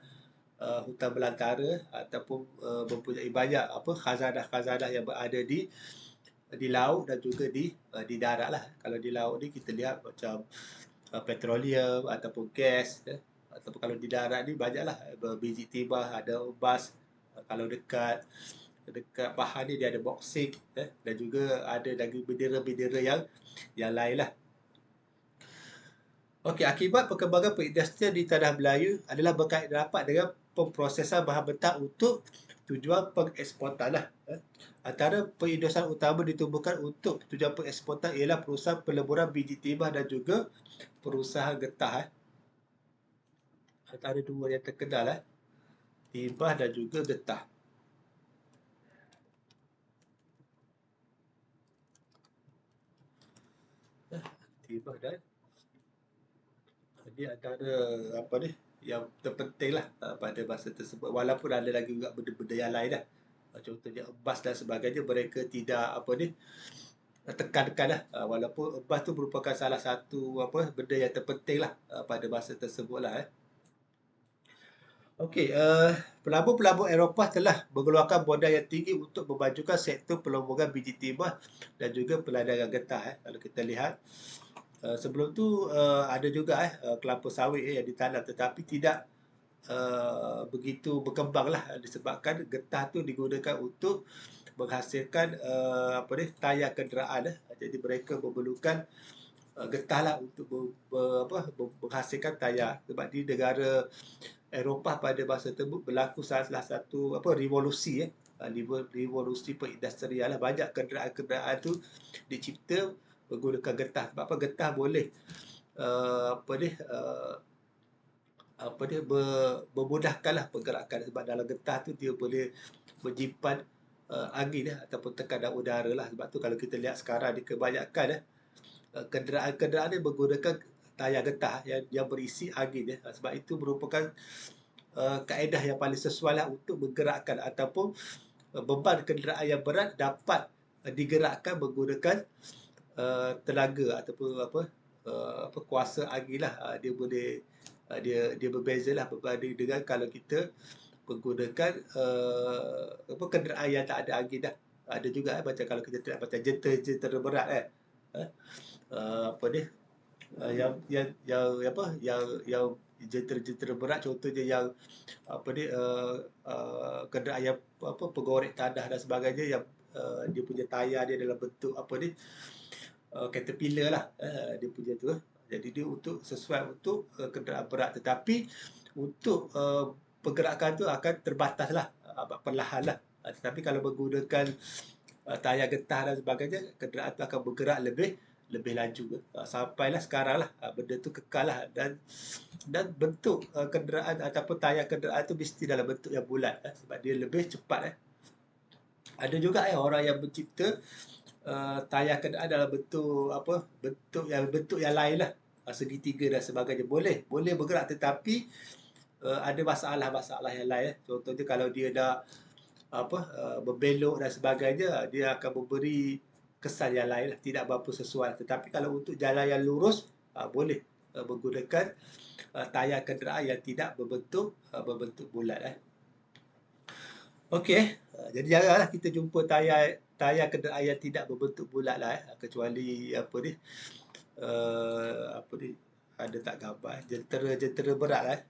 hutan belantara ataupun mempunyai banyak khazanah-khazanah yang berada di laut dan juga di darat lah. Kalau di laut ni kita lihat macam petroleum ataupun gas, ataupun kalau di darat ni banyaklah biji timah, ada emas. Kalau dekat dekat Pahang ni dia ada boksit, dan juga ada lagi bendera-bendera yang lain lah. Okey, akibat perkembangan perindustrian di tanah Melayu adalah berkait rapat dengan pemprosesan bahan mentah untuk tujuan pengeksportan lah. Antara perindustrian utama ditumbuhkan untuk tujuan pengeksportan ialah perusahaan peleburan biji timah dan juga perusahaan getah. Antara dua yang terkenal, timah dan juga getah. Timah dan dia antara yang terpenting lah pada masa tersebut, walaupun ada lagi juga benda-benda yang lain lah. Contohnya emas dan sebagainya, mereka tidak tekankan lah, walaupun emas tu merupakan salah satu benda yang terpenting lah pada masa tersebut lah. Okey, pelabur-pelabur Eropah telah mengeluarkan modal yang tinggi untuk memajukan sektor peleburan biji timah dan juga perdagangan getah. Kalau kita lihat, sebelum tu ada juga kelapa sawit yang ditanam, tetapi tidak begitu berkembang lah, disebabkan getah tu digunakan untuk menghasilkan tayar kenderaan. Jadi mereka memerlukan getah lah untuk menghasilkan tayar, sebab di negara Eropah pada masa tersebut berlaku salah satu revolusi revolusi perindustrian lah. Banyak kenderaan-kenderaan tu dicipta menggunakan getah. Sebab getah boleh memudahkanlah pergerakan, sebab dalam getah tu dia boleh menyimpan angin ataupun tekanan udara lah. Sebab tu kalau kita lihat sekarang ni kebanyakan kenderaan-kenderaan ni menggunakan tayar getah yang berisi angin. Sebab itu merupakan kaedah yang paling sesuai lah untuk menggerakkan ataupun beban kenderaan yang berat dapat digerakkan menggunakan tenaga ataupun kuasa angin lah. Dia boleh dia berbeza lah berbanding dengan kalau kita menggunakan kenderaan yang tak ada angin dah. Ada juga macam kalau kita tengok macam jentera berat yang jentera berat, contohnya yang kenderaan yang pegorek tanah dan sebagainya, yang dia punya tayar dia dalam bentuk caterpillar lah, dia punya tu. Jadi dia untuk sesuai untuk kenderaan berat, tetapi untuk pergerakan tu akan terbatas lah, perlahan lah. Tetapi kalau menggunakan tayar getah dan sebagainya, kenderaan tu akan bergerak lebih laju. Sampailah sekarang lah benda tu kekal lah, dan bentuk kenderaan ataupun tayar kenderaan tu mesti dalam bentuk yang bulat, sebab dia lebih cepat. Ada juga orang yang mencipta tayar kenderaan dalam bentuk yang lain lah, segitiga dan sebagainya. Boleh bergerak, tetapi ada masalah-masalah yang lain. Contohnya kalau dia dah berbelok dan sebagainya, dia akan memberi kesan yang lain lah, tidak berapa sesuai. Tetapi kalau untuk jalan yang lurus, boleh menggunakan tayar kenderaan yang tidak berbentuk bulat. Okey, jadi jaranglah kita jumpa tayar kenderaan yang tidak berbentuk bulat lah, kecuali ada tak gambar jentera berat lah.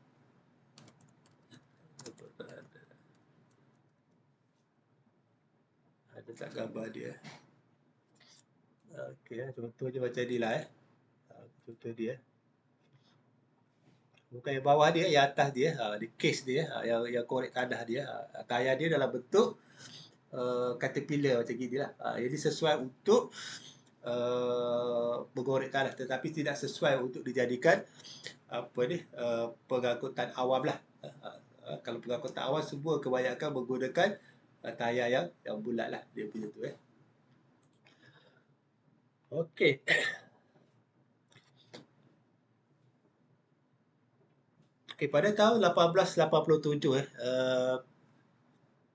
Ada tak gambar dia? Okey, contohnya macam ni lah. Contoh dia. Bukan yang bawah dia, yang atas dia, di case dia, yang korek tanah dia, tayar dia dalam bentuk caterpillar macam gini lah. Jadi sesuai untuk bergorek tanah, tetapi tidak sesuai untuk dijadikan pengangkutan awam lah. Kalau pengangkutan awam semua kebanyakan menggunakan tayar yang bulat lah, dia punya tu. Okey. Okey, pada tahun 1887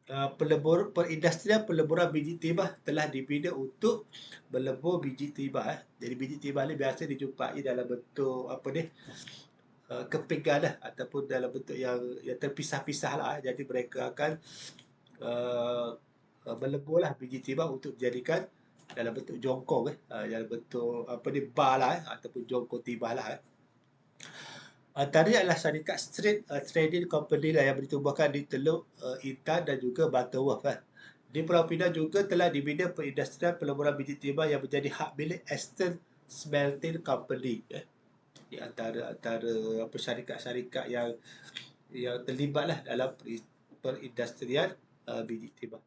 Perindustrian peleburan biji timah telah dibina untuk melebur biji timah. Jadi biji timah ni biasa dijumpai dalam bentuk apa ni, kepingan lah, ataupun dalam bentuk yang terpisah-pisah lah. Jadi mereka akan uh, melebur lah biji timah untuk dijadikan dalam bentuk jongkong, dalam bentuk apa ni, bar lah, ataupun jongkong timah lah. Antaranya adalah syarikat Street Trading Company lah yang ditubuhkan di Teluk Intan dan juga Butterworth. Di Pulau Pinang juga telah dibina perindustrian peleburan biji timah yang menjadi hak milik Eastern Smelting Company. Di antara apa, syarikat-syarikat yang terlibatlah dalam perindustrian biji timah.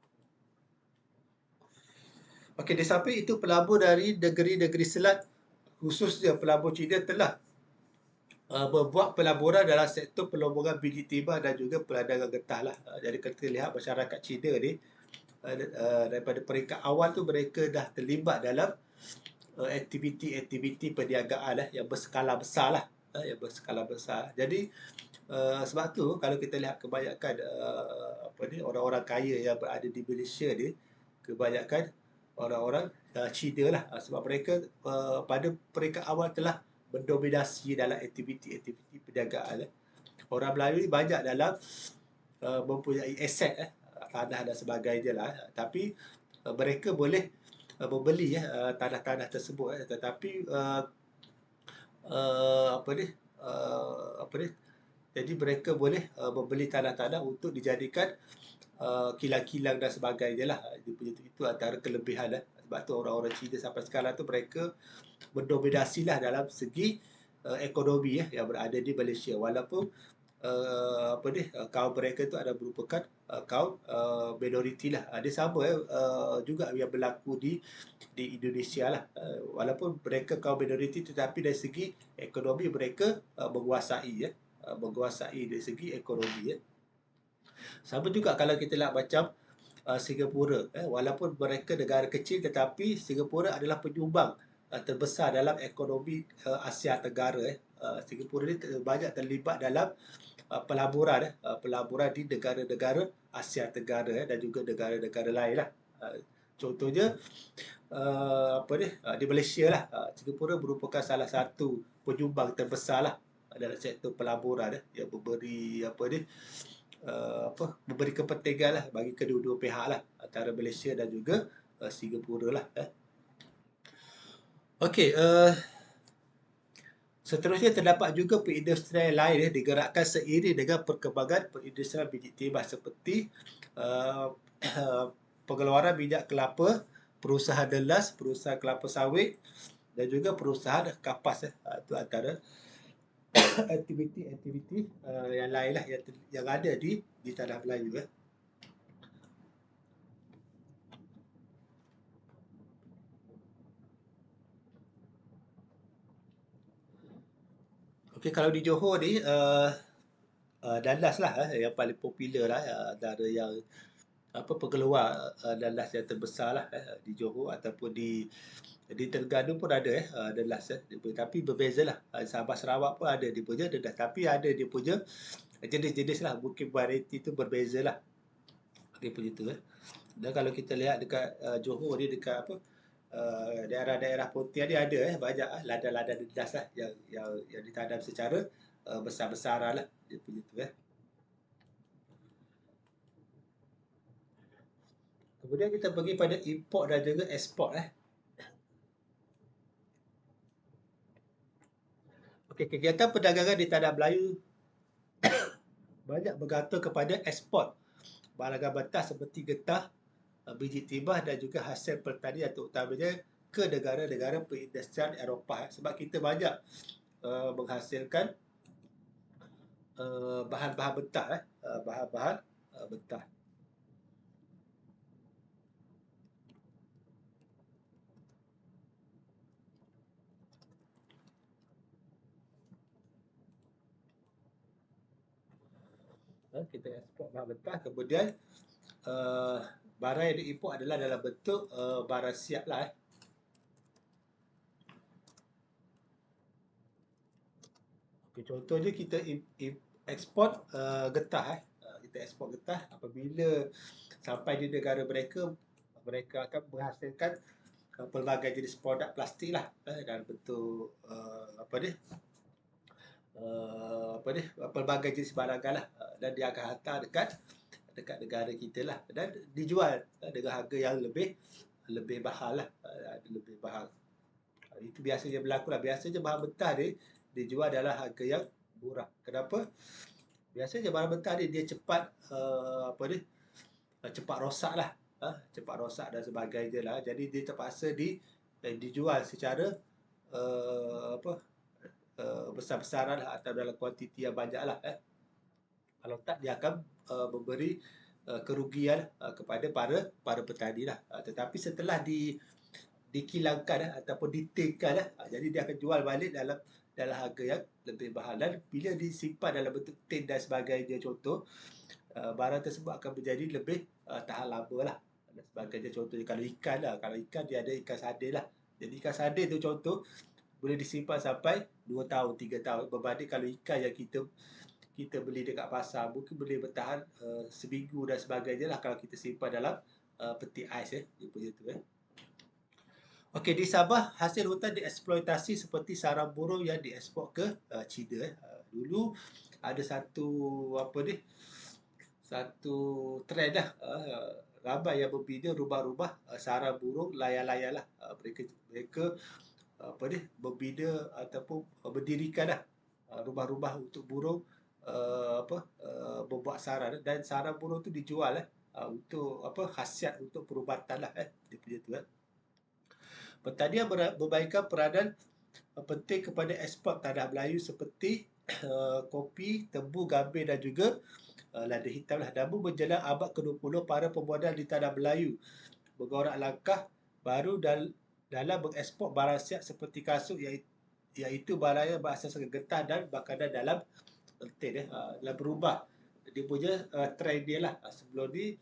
Okey, di samping itu pelabur dari negeri-negeri selat, khususnya pelabur Cina, telah membuat pelaburan dalam sektor peleburan biji timah dan juga perdagangan getah lah. Jadi kita lihat masyarakat Cina ni daripada peringkat awal tu mereka dah terlibat dalam aktiviti-aktiviti perniagaan lah yang berskala besar lah, yang berskala besar. Jadi sebab tu kalau kita lihat kebanyakan apa ni, orang-orang kaya yang berada di Malaysia ni, kebanyakan orang-orang Cina lah, sebab mereka pada peringkat awal telah mendominasi dalam aktiviti-aktiviti perniagaan. Orang Melayu ni banyak dalam mempunyai aset, tanah dan sebagainya lah, tapi mereka boleh membeli tanah-tanah tersebut, tetapi apa ni, apa ni, jadi mereka boleh membeli tanah-tanah untuk dijadikan kilang-kilang dan sebagainya lah. Itu antara kelebihan lah. Sebab tu orang-orang Cina sampai sekarang tu mereka mendominasi lah dalam segi ekonomi yang berada di Malaysia. Walaupun apa ni, kaum mereka tu ada merupakan kaum minoriti lah. Dia sama juga yang berlaku di Indonesia lah. Walaupun mereka kaum minoriti, tetapi dari segi ekonomi mereka menguasai menguasai dari segi ekonomi. Sama juga kalau kita lihat macam Singapura, walaupun mereka negara kecil, tetapi Singapura adalah penyumbang terbesar dalam ekonomi Asia Tenggara. Singapura ni banyak terlibat dalam pelaburan di negara-negara Asia Tenggara dan juga negara-negara lain lah. Contohnya apa ni, di Malaysia lah, Singapura merupakan salah satu penyumbang terbesar lah dalam sektor pelaburan yang memberi apa ni, memberi kepentingan lah bagi kedua-dua pihak lah, antara Malaysia dan juga Singapura lah. Okey, seterusnya terdapat juga perindustrian lain digerakkan seiring dengan perkembangan perindustrian biji timah seperti pengeluaran minyak kelapa, perusahaan delas, perusahaan kelapa sawit dan juga perusahaan kapas. Itu antara aktiviti-aktiviti yang lain lah yang ada di tanah Melayu. Okey, kalau di Johor ni Dalas lah yang paling popular lah, antara yang apa, pengeluar Dalas yang terbesar lah di Johor, ataupun di Terengganu pun ada Dalas tapi berbeza lah. Sabah Sarawak pun ada dia punya Dalas, tapi ada dia punya jenis-jenis lah, mungkin variety tu berbeza lah dia punya tu. Dan kalau kita lihat dekat Johor ni, dekat apa, daerah-daerah Pontian ni ada banyak ladang-ladang dedas lah yang ditanam secara besar-besaran lah dia punya tu. Kemudian kita pergi pada import dan juga ekspor. Okey, kegiatan perdagangan di tanah Melayu banyak bergantung kepada ekspor barangan mentah seperti getah, biji timah dan juga hasil pertanian, terutamanya ke negara-negara perindustrian Eropah. Sebab kita banyak menghasilkan bahan-bahan mentah, bahan-bahan mentah. Kita ekspor bahan mentah, kemudian barang yang diimport adalah dalam bentuk barang siap lah. Okay, contohnya kita ekspor getah. Kita kita ekspor getah, apabila sampai di negara mereka, mereka akan menghasilkan pelbagai jenis produk plastik lah, dalam bentuk pelbagai jenis barangan lah, dan dia akan hantar dekat negara kita lah, dan dijual dengan harga yang lebih mahal lah, lebih mahal. Itu biasanya berlaku lah. Biasanya bahan mentah ni dijual dalam harga yang murah. Kenapa? Biasanya bahan mentah ni dia cepat cepat rosak lah, cepat rosak dan sebagainya lah. Jadi dia terpaksa dijual secara besar-besaran lah, atau dalam kuantiti yang banyak lah. Kalau tak, dia akan memberi kerugian kepada para petani lah. Tetapi setelah dikilangkan ataupun ditailkan, jadi dia akan jual balik dalam harga yang lebih mahal, dan bila disimpan dalam bentuk tin dan sebagainya, contoh, barang tersebut akan menjadi lebih tahan lama lah, dan sebagainya. Contohnya kalau ikan lah, kalau ikan dia ada ikan sardin lah. Jadi ikan sardin tu contoh boleh disimpan sampai 2 tahun, 3 tahun, berbanding kalau ikan yang kita beli dekat pasar mungkin boleh bertahan seminggu dan sebagainya lah, kalau kita simpan dalam peti ais dia punya tu. Okey, di Sabah hasil hutan dieksploitasi seperti sarang burung yang diekspor ke China. Dulu ada satu trend lah, ramai yang membina rumah-rumah sarang burung layar-layar lah. Mereka membina ataupun mendirikan lah rumah-rumah untuk burung, membuat sarang, dan sarang burung tu dijual untuk khasiat untuk perubatan lah, dia punya tu. Pertanian memainkan peranan penting kepada ekspor tanah Melayu seperti kopi, tebu, gambir dan juga lada hitam lah. Namun menjelang abad ke-20, para pemodal di tanah Melayu bergorak langkah baru dalam mengekspor barang siap seperti kasut, iaitu barang yang berasaskan getah dan makanan dalam tin. Dah berubah dia punya trend dia lah. Sebelum ni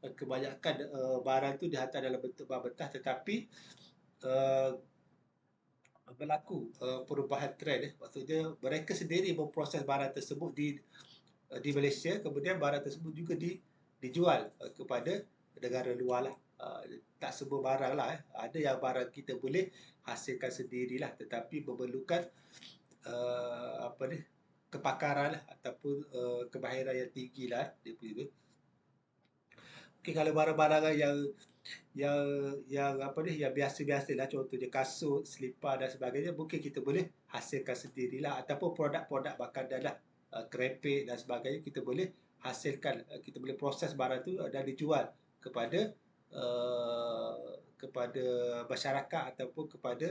kebanyakan barang tu dihantar dalam bentuk bahan mentah, tetapi berlaku perubahan trend. Maksudnya mereka sendiri memproses barang tersebut di Malaysia, kemudian barang tersebut juga dijual kepada negara luar lah. Tak semua barang lah. Ada yang barang kita boleh hasilkan sendirilah, tetapi memerlukan kepakaran lah, ataupun kemahiran yang tinggi lah dia punya tu. Okey, kalau barang-barang yang biasa-biasa lah, contohnya kasut, selipar dan sebagainya, mungkin kita boleh hasilkan sendirilah, ataupun produk-produk makanan lah, kerepek dan sebagainya, kita boleh hasilkan, kita boleh proses barang tu dan dijual kepada masyarakat ataupun kepada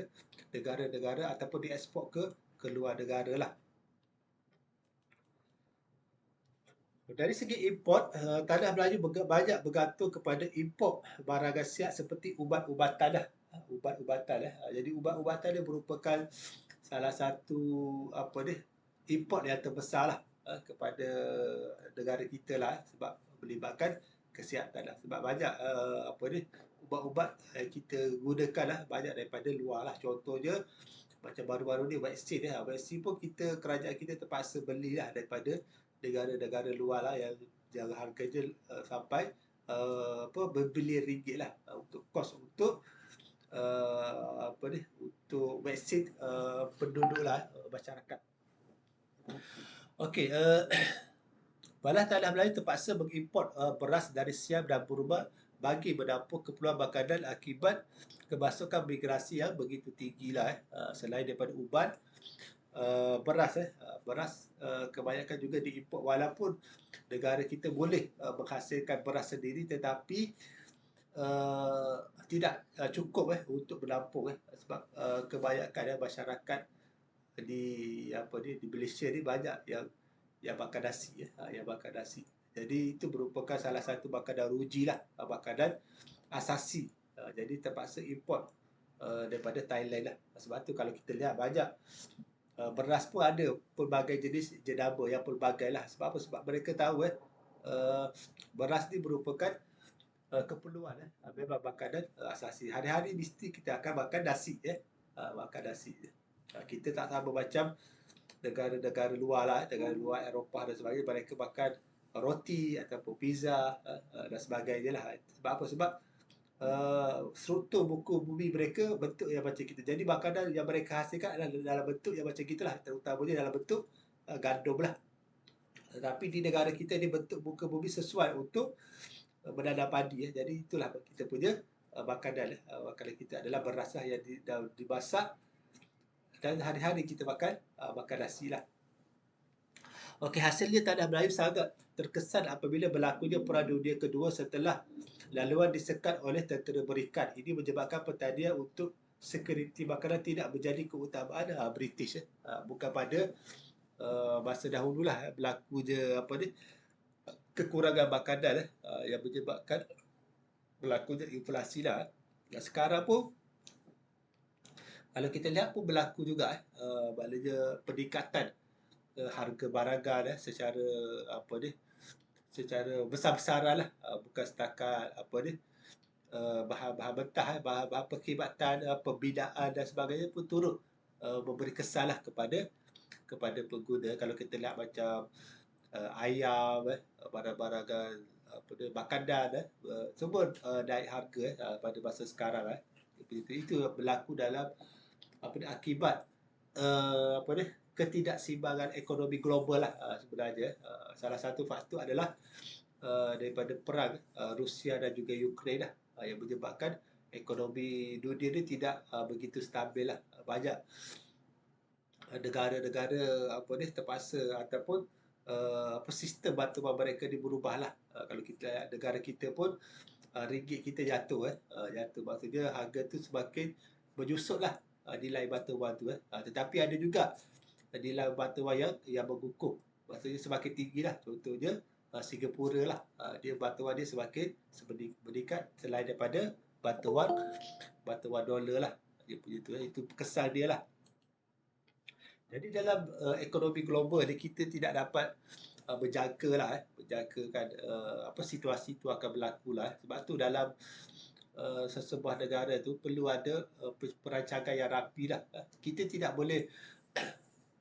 negara-negara, ataupun diekspor ke luar negara lah. Dari segi import, tanah Melayu banyak bergantung kepada import barangan siap seperti ubat-ubatan lah. Jadi ubat-ubatan dia merupakan salah satu import yang terbesar lah kepada negara kita lah, sebab melibatkan kesihatan lah. Sebab banyak ubat-ubat yang kita gunakan lah, banyak daripada luar lah. Contohnya macam baru-baru ni vaksin pun kerajaan kita terpaksa belilah daripada negara-negara luar lah, yang harganya sampai berbilion ringgit lah, untuk kos untuk untuk vaksin penduduk lah, masyarakat. Okey, Balah Tanah Melayu terpaksa mengimport beras dari Siam dan Burma bagi menampung keperluan makanan akibat kemasukan migrasi yang begitu tinggi lah. Selain daripada ubat, beras kebanyakan juga diimport, walaupun negara kita boleh menghasilkan beras sendiri, tetapi tidak cukup untuk menampung, sebab kebanyakan masyarakat di Malaysia ni banyak yang makan nasi, jadi itu merupakan salah satu makanan ruji lah, makanan asasi. Jadi terpaksa import daripada Thailand lah. Sebab tu kalau kita lihat banyak beras pun ada pelbagai jenis jenama yang pelbagai lah. Sebab apa? Sebab mereka tahu beras ni merupakan keperluan, memang makanan asasi. Hari-hari mesti kita akan makan nasi, makan nasi. Kita tak sama macam negara-negara luar lah, negara luar Eropah dan sebagainya, mereka makan roti ataupun pizza dan sebagainya lah. Sebab apa? Sebab struktur buku bumi mereka bentuk yang macam kita. Jadi makanan yang mereka hasilkan adalah dalam bentuk yang macam gitulah, terutamanya dalam bentuk gandum lah. Tetapi di negara kita ni bentuk muka bumi sesuai untuk menanam padi. Jadi itulah kita punya makanan. Makanan kita adalah beras lah yang dimasak dan hari-hari kita makan makan nasi lah. Okey, hasilnya tanah Melayu sangat terkesan apabila berlakunya Perang Dunia Kedua setelah laluan disekat oleh tentera berikat. Ini menyebabkan pertanian untuk sekuriti makanan tidak menjadi keutamaan British. Bukan pada masa dahululah berlakunya kekurangan makanan yang menyebabkan berlakunya inflasi lah. Dan sekarang pun kalau kita lihat pun berlaku juga maknanya peningkatan harga barangan secara secara besar-besaran lah, bukan setakat bahan-bahan mentah, bahan-bahan perkhidmatan, pembinaan dan sebagainya pun turut memberi kesan lah kepada pengguna. Kalau kita lihat macam ayam, barang-barang makanan semua naik harga pada masa sekarang itu berlaku dalam akibat ketidakseimbangan ekonomi global lah sebenarnya. Salah satu faktor adalah daripada perang Rusia dan juga Ukraine lah yang menyebabkan ekonomi dunia ni tidak begitu stabil lah. Banyak negara-negara terpaksa ataupun sistem bantuan mereka ni berubah lah. Kalau kita lihat negara kita pun ringgit kita jatuh jatuh, maksudnya harga tu semakin menyusut lah nilai bantuan tu tetapi ada juga nilai bantuan yang mengukuh, maksudnya semakin tinggi lah. Contohnya Singapura lah, dia bantuan dia semakin meningkat selain daripada bantuan dolar lah. Dia punya tu itu kesan dia lah. Jadi dalam ekonomi global ni kita tidak dapat berjangka lah berjangkakan situasi itu akan berlaku lah. Sebab tu dalam sesebuah negara tu perlu ada perancangan yang rapi lah. Kita tidak boleh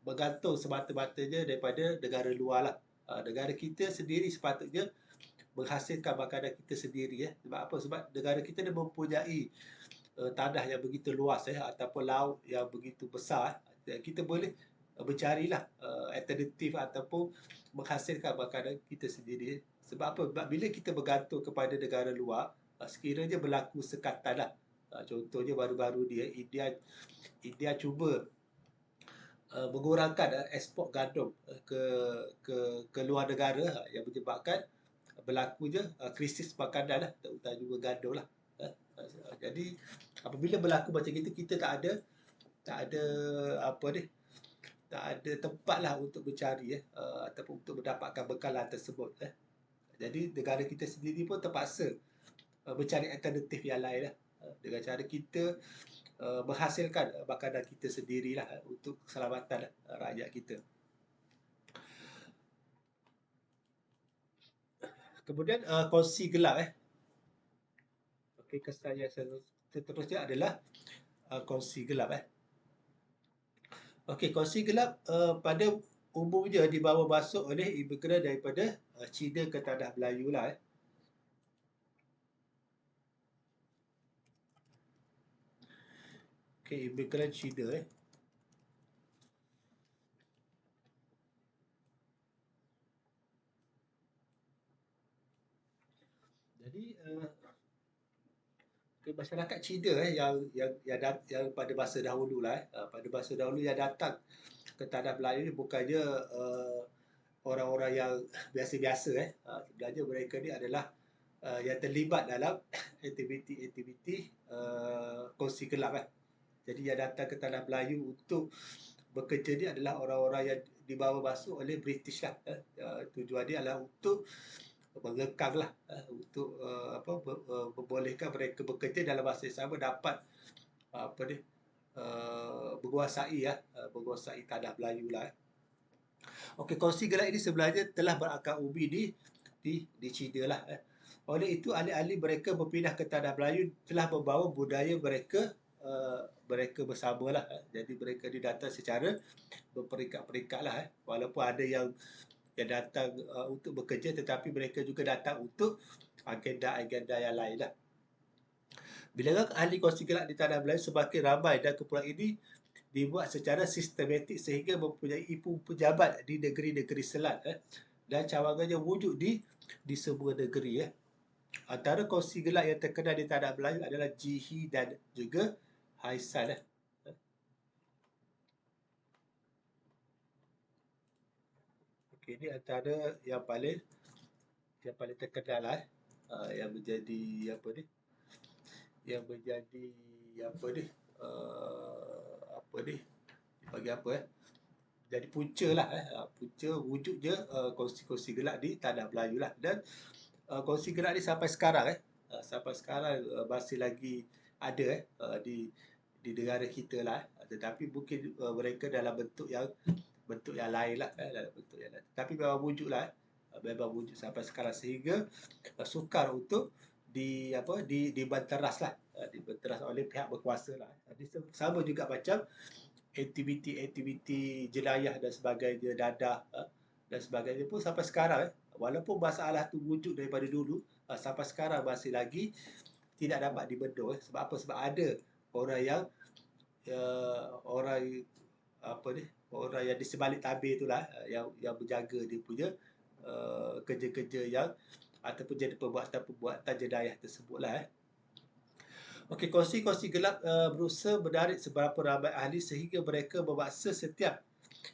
bergantung semata-matanya daripada negara luar lah. Negara kita sendiri sepatutnya menghasilkan makanan kita sendiri Sebab apa? Sebab negara kita ni mempunyai tanah yang begitu luas ataupun laut yang begitu besar. Kita boleh mencarilah alternatif ataupun menghasilkan makanan kita sendiri. Sebab apa? Sebab bila kita bergantung kepada negara luar, sekiranya berlaku sekatan lah. Contohnya baru-baru dia India cuba mengurangkan ekspor gandum ke luar negara yang menyebabkan berlakunya krisis makanan lah, terutama juga gandum lah. Jadi apabila berlaku macam itu, kita tak ada tempat lah untuk mencari ataupun untuk mendapatkan bekalan tersebut. Jadi negara kita sendiri pun terpaksa mencari alternatif yang lain lah, dengan cara kita menghasilkan makanan kita sendirilah untuk keselamatan rakyat kita. Kemudian kongsi gelap Okey, kesan yang seterusnya adalah kongsi gelap Okey, kongsi gelap pada umumnya dibawa masuk oleh imigran daripada China ke tanah Melayu lah Okey, imigran China Jadi masyarakat Cina yang pada masa dahulu lah pada masa dahulu yang datang ke tanah Melayu ni bukannya orang-orang yang biasa-biasa sebenarnya mereka ni adalah yang terlibat dalam aktiviti-aktiviti kongsi gelap Jadi yang datang ke tanah Melayu untuk bekerja ni adalah orang-orang yang dibawa masuk oleh British lah. Tujuan dia adalah untuk mengekang lah untuk membolehkan mereka bekerja dalam masa yang sama dapat menguasai tanah Melayu lah. Okey, kongsi gelap ini sebenarnya telah berakar umbi di China lah. Oleh itu ahli-ahli mereka berpindah ke tanah Melayu telah membawa budaya mereka bersamalah. Jadi mereka didatang secara berperingkat-peringkat lah. Walaupun ada yang yang datang untuk bekerja, tetapi mereka juga datang untuk agenda-agenda yang lain lah. Bilangan ahli kongsi gelap di tanah Melayu semakin ramai dan kumpulan ini dibuat secara sistematik sehingga mempunyai pejabat di negeri-negeri selat dan cawangannya wujud di semua negeri. Antara kongsi gelap yang terkenal di tanah Melayu adalah Jihi dan juga Haisan. Okey, ini antara yang paling terkenal lah, yang menjadi apa ni? Yang menjadi apa ni? Apa ni? Bagi apa jadi punca lah punca wujudnya kongsi-kongsi gelap di tanah Melayu lah. Dan kongsi gelap ni sampai sekarang sampai sekarang masih lagi ada di negara kita lah, tetapi mungkin mereka dalam bentuk yang lain lah, dalam bentuk yang lain. Tapi memang wujud lah, memang wujud sampai sekarang sehingga sukar untuk dibanteras lah, dibanteras oleh pihak berkuasa lah. Sama juga macam aktiviti-aktiviti jenayah dan sebagainya, dadah dan sebagainya pun sampai sekarang walaupun masalah tu wujud daripada dulu, sampai sekarang masih lagi tidak dapat dibendung. Sebab apa? Sebab ada orang yang orang apa ni, orang yang di sebalik tabir itulah yang berjaga dia punya kerja-kerja yang ataupun jadi perbuatan jenayah tersebutlah. Okey, kongsi-kongsi gelap berusaha menarik seberapa ramai ahli sehingga mereka memaksa setiap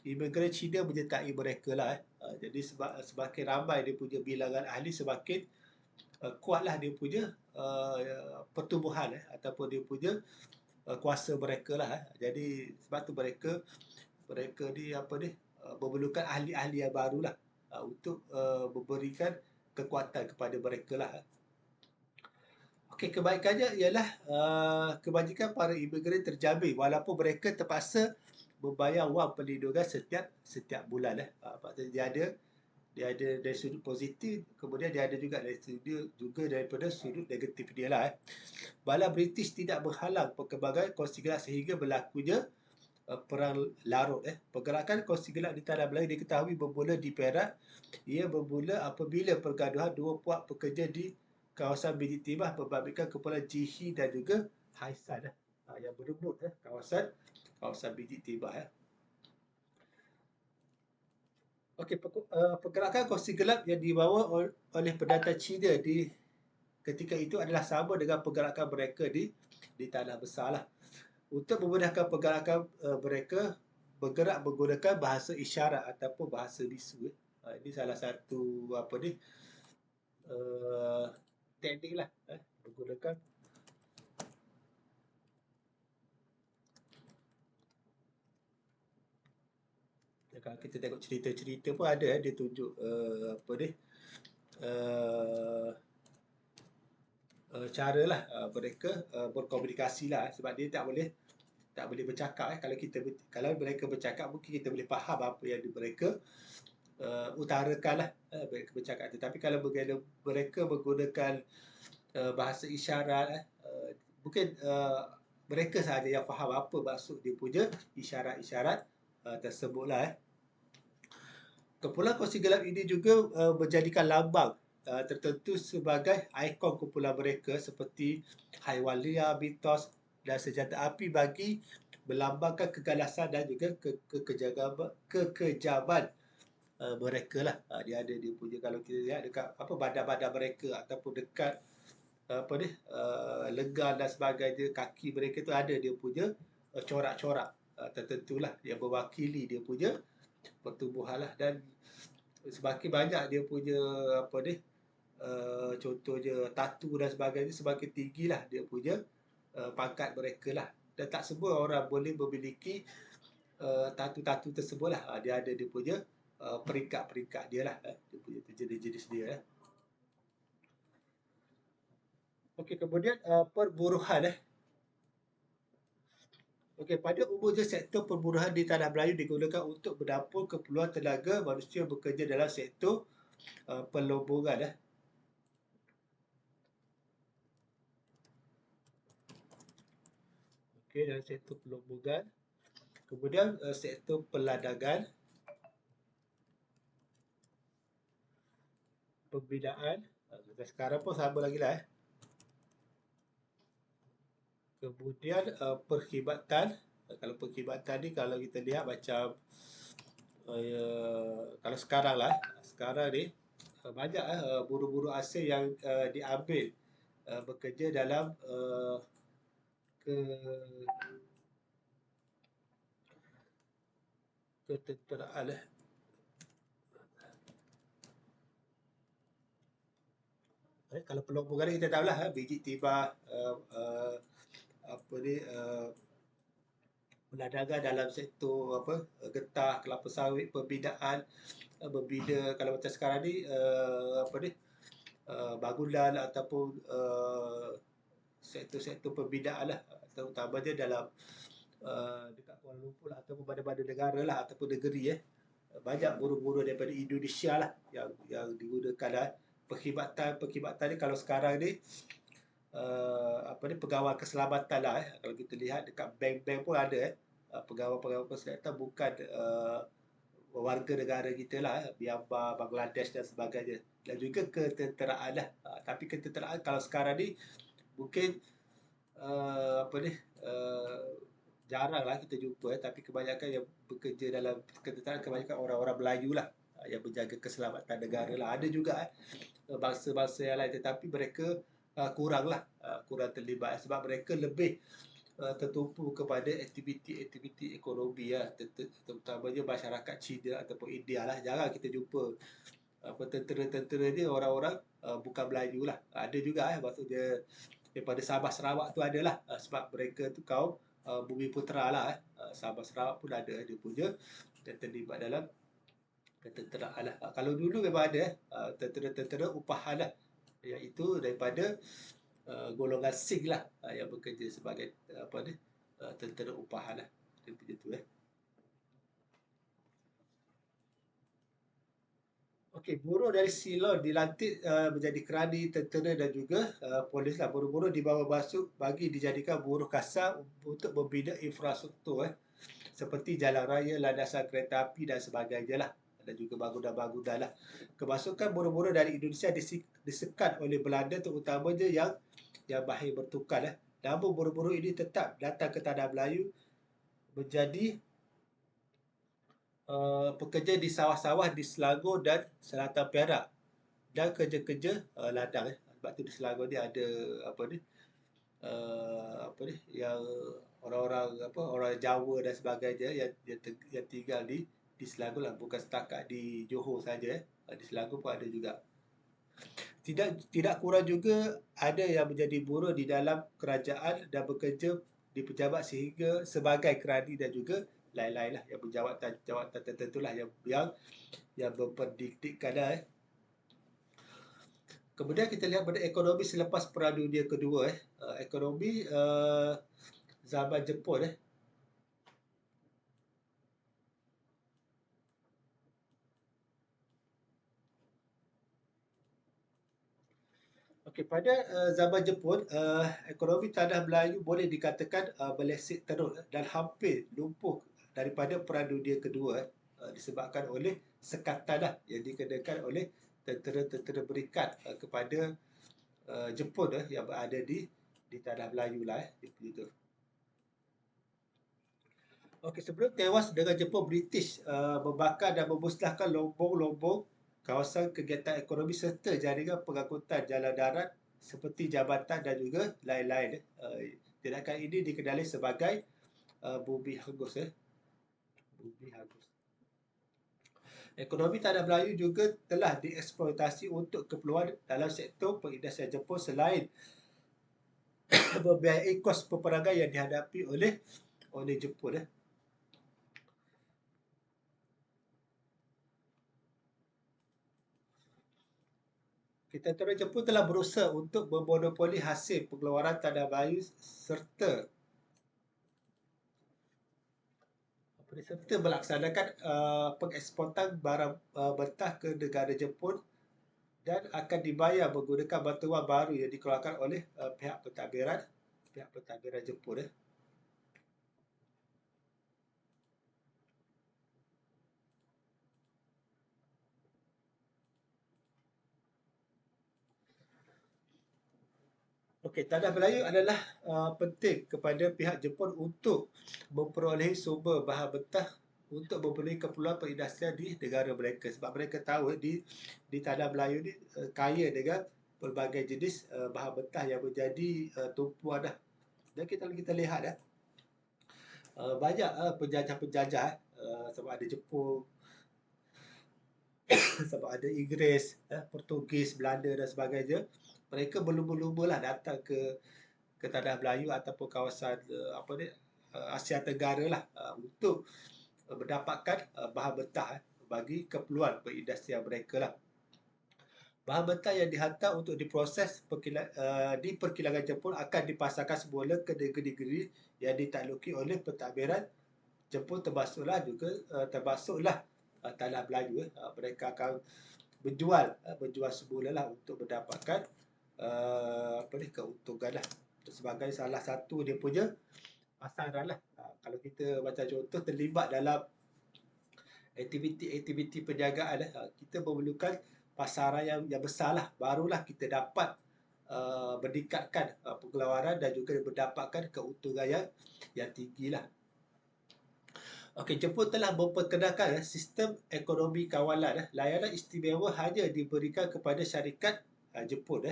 imigran Cina menyertai mereka lah. Jadi semakin ramai dia punya bilangan ahli, semakin kuatlah dia punya pertumbuhan ataupun dia punya kuasa mereka lah. Jadi sebab tu mereka ni apa ni, memerlukan ahli-ahli yang barulah untuk memberikan kekuatan kepada mereka lah. Okey, kebaikannya ialah kebajikan para imigran terjamin walaupun mereka terpaksa membayar wang perlindungan setiap bulan. Maksudnya dia ada dari sudut positif, kemudian dia ada juga dari sudut juga daripada sudut negatif dia lah. Bala British tidak menghalang perkembangan kongsi gelap sehingga berlakunya perang larut. Pergerakan kongsi gelap di tanah Melayu diketahui bermula di Perak. Ia bermula apabila pergaduhan dua puak pekerja di kawasan Bidik Timah membabitkan kumpulan Jihi dan juga Haisan yang berebut kawasan Bidik Timah. Okey, pergerakan kongsi gelap yang dibawa oleh pendatang Cina ketika itu adalah sama dengan pergerakan mereka di tanah besar lah. Untuk memudahkan pergerakan mereka bergerak menggunakan bahasa isyarat ataupun bahasa bisu. Ini salah satu teknik lah, menggunakan kalau kita tengok cerita-cerita pun ada dia tunjuk cara lah mereka berkomunikasi lah, sebab dia tak boleh bercakap. Kalau mereka bercakap mungkin kita boleh faham apa yang mereka utarakan lah, mereka bercakap. Tetapi kalau mereka menggunakan bahasa isyarat, mungkin mereka sahaja yang faham apa maksud dia punya isyarat-isyarat tersebut lah. Kumpulan kongsi gelap ini juga menjadikan lambang tertentu sebagai ikon kumpulan mereka seperti haiwan liar, mitos dan senjata api bagi melambangkan keganasan dan juga kekejaman mereka lah. Dia punya, kalau kita lihat dekat badan-badan mereka ataupun dekat lengan dan sebagainya, kaki mereka tu ada dia punya corak-corak tertentu lah yang mewakili dia punya pertumbuhan lah. Dan semakin banyak dia punya contohnya tatu dan sebagainya, semakin tinggilah dia punya pangkat mereka lah. Dan tak semua orang boleh memiliki tatu-tatu tersebut lah. Dia ada dia punya peringkat-peringkat dia lah, dia punya jenis-jenis dia lah. Okey, kemudian perburuhan. Okey, pada umumnya sektor perburuhan di tanah Melayu digunakan untuk menampung keperluan tenaga manusia bekerja dalam sektor perlombongan. Okey, dalam sektor perlombongan. Kemudian sektor perladangan. pembinaan. Sekarang pun sama lagi lah. Kemudian perkhidmatan. Kalau perkhidmatan ni kalau kita lihat macam kalau sekarang lah, sekarang ni banyak buruh-buruh asing yang diambil bekerja dalam ke ketenteraan lah. Kalau peluang pergana kita tahu lah, biji timah, apa ni, perdagangan dalam sektor apa, getah, kelapa sawit, pembinaan, membina kalau macam sekarang ni apa ni, bangunan ataupun sektor-sektor pembinaan lah, terutamanya dalam dekat Kuala Lumpur lah, ataupun mana-mana negara lah ataupun negeri banyak buruh-buruh daripada Indonesia lah yang digunakan lah. Perkhidmatan ni kalau sekarang ni apa ni, pegawai keselamatan lah kalau kita lihat dekat bank-bank pun ada pegawai-pegawai keselamatan bukan warga negara kita lah, Myanmar, Bangladesh dan sebagainya, dan juga ketenteraan lah. Tapi ketenteraan kalau sekarang ni mungkin apa ni, jarang lah kita jumpa tapi kebanyakan yang bekerja dalam ketenteraan kebanyakan orang-orang Melayu lah, yang menjaga keselamatan negara lah. Ada juga bangsa-bangsa yang lain tetapi mereka kurang lah, kurang terlibat sebab mereka lebih tertumpu kepada aktiviti-aktiviti ekonomi lah, terutamanya masyarakat Cina ataupun India lah. Jarang kita jumpa apa tentera-tentera ni orang-orang bukan Melayu lah. Ada juga maksudnya daripada Sabah Sarawak tu adalah, sebab mereka tu kaum Bumi Putera lah. Sabah Sarawak pun ada dia punya dan terlibat dalam ketenteraan lah. Kalau dulu memang ada tentera-tentera upahan lah, iaitu daripada golongan Sikh lah, yang bekerja sebagai apa ni, tentera upahan lah. Dia punya tu Okey, buruh dari Silon dilantik menjadi kerani, tentera dan juga polis lah. Buruh-buruh dibawa masuk bagi dijadikan buruh kasar untuk membina infrastruktur seperti jalan raya, landasan kereta api dan sebagainya lah. Dan juga bangunan-bangunan lah. Kemasukan buruh-buruh dari Indonesia disekat oleh Belanda, terutamanya yang mahir bertukar. Namun buruh-buruh ini tetap datang ke tanah Melayu menjadi pekerja di sawah-sawah di Selangor dan Selatan Perak dan kerja-kerja ladang. Sebab tu di Selangor ni ada apa ni yang orang-orang orang Jawa dan sebagainya yang tinggal di Selangor lah, bukan setakat di Johor saja. Di Selangor pun ada juga. Tidak kurang juga ada yang menjadi buruh di dalam kerajaan dan bekerja di pejabat sehingga sebagai kerani dan juga lain-lain lah, yang berjawatan tertentu lah yang memperdiktikkan Kemudian kita lihat pada ekonomi selepas Perang Dunia Kedua. Ekonomi zaman Jepun. Okey, pada zaman Jepun, ekonomi tanah Melayu boleh dikatakan meleset teruk dan hampir lumpuh daripada Perang Dunia Kedua, disebabkan oleh sekatan yang dikenakan oleh tentera-tentera berikat kepada Jepun yang berada di tanah Melayu lah begitu. Okey, sebelum tewas dengan Jepun, British membakar dan memusnahkan lombong-lombong kawasan kegiatan ekonomi serta jaringan pengangkutan jalan darat seperti jambatan dan juga lain-lain. Tindakan ini dikenali sebagai bumi hangus. Bumi hangus. Ekonomi tanah Melayu juga telah dieksploitasi untuk keperluan dalam sektor pengindustrian Jepun selain membiayai kos peperangan yang dihadapi oleh Jepun. Tentera Jepun telah berusaha untuk memonopoli hasil pengeluaran tanah Melayu serta melaksanakan pengeksportan barang mentah ke negara Jepun dan akan dibayar menggunakan bantuan baru yang dikeluarkan oleh pihak pentadbiran Jepun. Okey, tanah Melayu adalah penting kepada pihak Jepun untuk memperolehi sumber bahan mentah untuk memenuhi keperluan perindustrian di negara mereka. Sebab mereka tahu di tanah Melayu ni kaya dengan pelbagai jenis bahan mentah yang menjadi tumpuan dah. Dan kalau kita lihat banyak penjajah-penjajah sama ada Jepun, sama ada Inggeris, Portugis, Belanda dan sebagainya. Mereka berlumba-lumba lah datang ke tanah Melayu ataupun kawasan apa ni Asia Tenggara lah untuk mendapatkan bahan mentah bagi keperluan perindustrian mereka lah. Bahan mentah yang dihantar untuk diproses di perkilangan Jepun akan dipasarkan semula ke negeri-negeri yang ditakluki oleh pentadbiran Jepun termasuklah tanah Melayu. Mereka akan menjual semula lah untuk mendapatkan keuntungan lah sebagai salah satu dia punya pasaran lah. Kalau kita macam contoh terlibat dalam aktiviti-aktiviti perniagaan kita memerlukan pasaran yang besar lah, barulah kita dapat meningkatkan pengeluaran dan juga mendapatkan keuntungan yang tinggi lah. Okey, Jepun telah memperkenalkan sistem ekonomi kawalan. Layanan istimewa hanya diberikan kepada syarikat Jepun.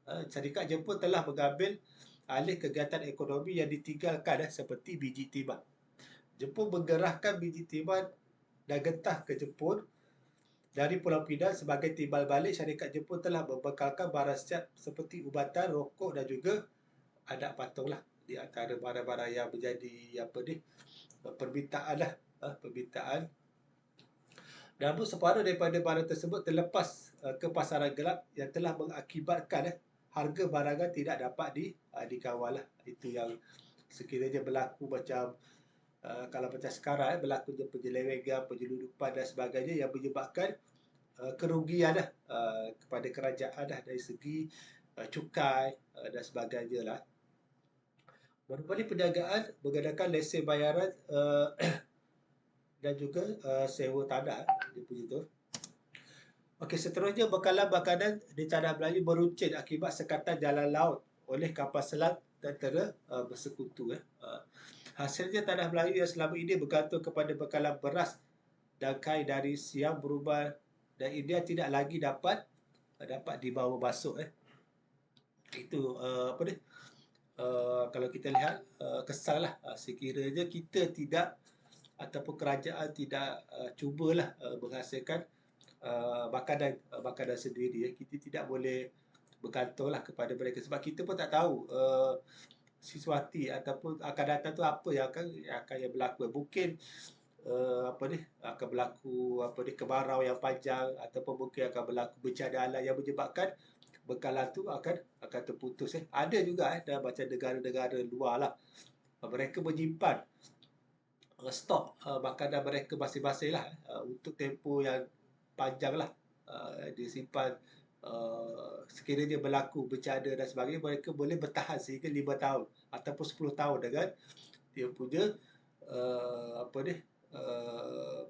Syarikat Jepun telah mengambil alih kegiatan ekonomi yang ditinggalkan seperti biji timah. Jepun menggerahkan biji timah dan getah ke Jepun dari Pulau Pinang sebagai timbal balik. Syarikat Jepun telah membekalkan barang siap seperti ubatan, rokok dan juga anak patung lah di antara barang-barang yang menjadi permintaan lah. Permintaan. Namun separuh daripada barang tersebut terlepas ke pasaran gelap yang telah mengakibatkan harga barangan tidak dapat dikawal lah. Itu yang sekiranya berlaku macam kalau macam sekarang berlakunya penyelewengan, penyeludupan dan sebagainya yang menyebabkan kerugian kepada kerajaan dari segi cukai dan sebagainya lah. Monopoli perniagaan menggunakan lesen bayaran dan juga sewa tanah dia punya tu. Okey, seterusnya bekalan makanan di tanah Melayu beruncit akibat sekatan jalan laut oleh kapal selam tentera bersekutu. Hasilnya tanah Melayu yang selama ini bergantung kepada bekalan beras dan kain dari Siam berubah dan India tidak lagi dapat dibawa masuk. Itu kalau kita lihat kesanlah sekiranya kita tidak ataupun kerajaan tidak cubalah menghasilkan makanan sendiri. Kita tidak boleh bergantunglah kepada mereka sebab kita pun tak tahu sesuatu ataupun akan datang tu apa yang akan berlaku. Mungkin akan berlaku kemarau yang panjang ataupun mungkin akan berlaku bencana alam yang menyebabkan bekalan tu akan terputus. Ada juga macam negara-negara luar lah, mereka menyimpan stok makanan mereka masing-masing lah untuk tempoh yang panjang lah. Disimpan sekiranya berlaku bencana dan sebagainya, mereka boleh bertahan sehingga 5 tahun ataupun 10 tahun dengan dia punya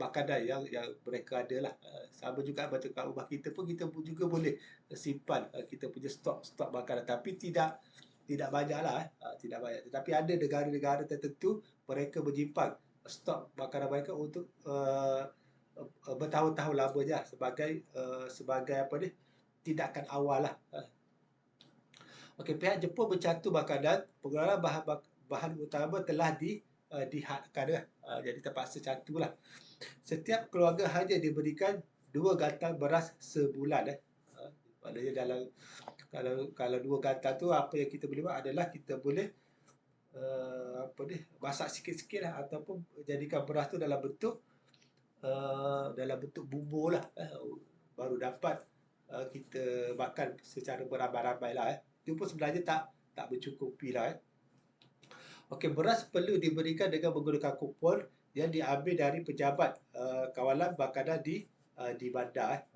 makanan yang mereka ada lah. Sama juga macam kat rumah kita pun juga boleh simpan kita punya stok makanan, tapi tidak banyak lah tidak banyak. Tetapi ada negara-negara tertentu mereka menyimpan stok makanan mereka untuk bertahun-tahun lamanya sebagai tindakan awal lah. Okey, pihak Jepun mencantum makanan pengeluaran bahan utama telah dihadkan jadi terpaksa cantum lah. Setiap keluarga hanya diberikan 2 gantang beras sebulan. Maknanya dalam kalau 2 gantang tu apa yang kita boleh buat adalah kita boleh masak sikit-sikit lah ataupun jadikan beras tu dalam bentuk bubur lah, baru dapat kita makan secara beramai-ramai lah. Itu pun sebenarnya tak mencukupi lah. Okey, beras perlu diberikan dengan menggunakan kupon yang diambil dari pejabat kawalan makanan di bandar.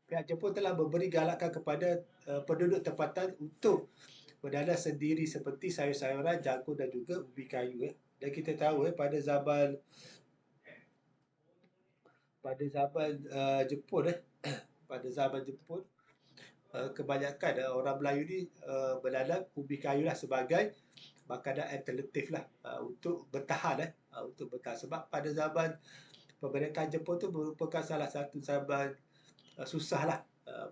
Pihak Jepun telah memberi galakan kepada penduduk tempatan untuk berdagang sendiri seperti sayur-sayuran, jagung dan juga ubi kayu. Dan kita tahu pada zaman Jepun pada zaman Jepun kebanyakan orang Melayu ni menanam ubi kayu lah sebagai makanan alternatif lah untuk bertahan untuk bertahan. Sebab pada zaman pemerintahan Jepun tu merupakan salah satu zaman susah lah.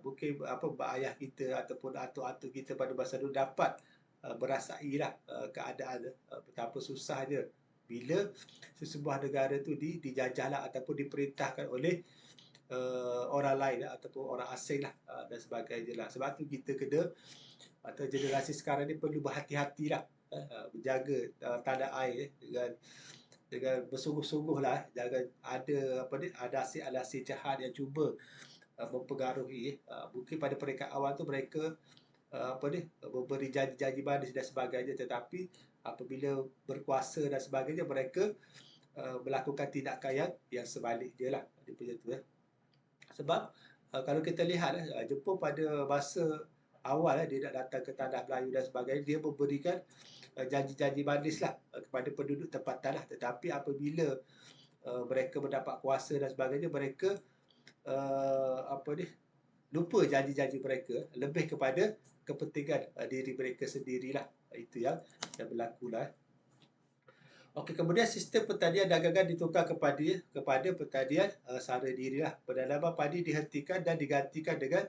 Mungkin mak ayah kita ataupun atuk-atuk kita pada masa dulu dapat merasai lah keadaan betapa susahnya bila sesebuah negara tu dijajah lah ataupun diperintahkan oleh orang lain lah, ataupun orang asing lah dan sebagainya lah. Sebab tu kita kena atau generasi sekarang ni perlu berhati-hati lah menjaga tanah air dengan bersungguh-sungguh lah. Jangan ada alasi-alasi jahat yang cuba mempengaruhi mungkin pada peringkat awal tu mereka memberi janji-janji manis dan sebagainya, tetapi apabila berkuasa dan sebagainya mereka melakukan tindakan yang sebaliknya lah dia punya tu sebab kalau kita lihat Jepun pada masa awal dia nak datang ke tanah Melayu dan sebagainya, dia memberikan janji-janji manis lah kepada penduduk tempatan lah, tetapi apabila mereka mendapat kuasa dan sebagainya, mereka lupa janji-janji mereka, lebih kepada kepentingan diri mereka sendirilah. Itu yang berlaku lah. Okey, kemudian sistem pertanian dagangan ditukar kepada pertanian sara diri lah. Penanaman padi dihentikan dan digantikan dengan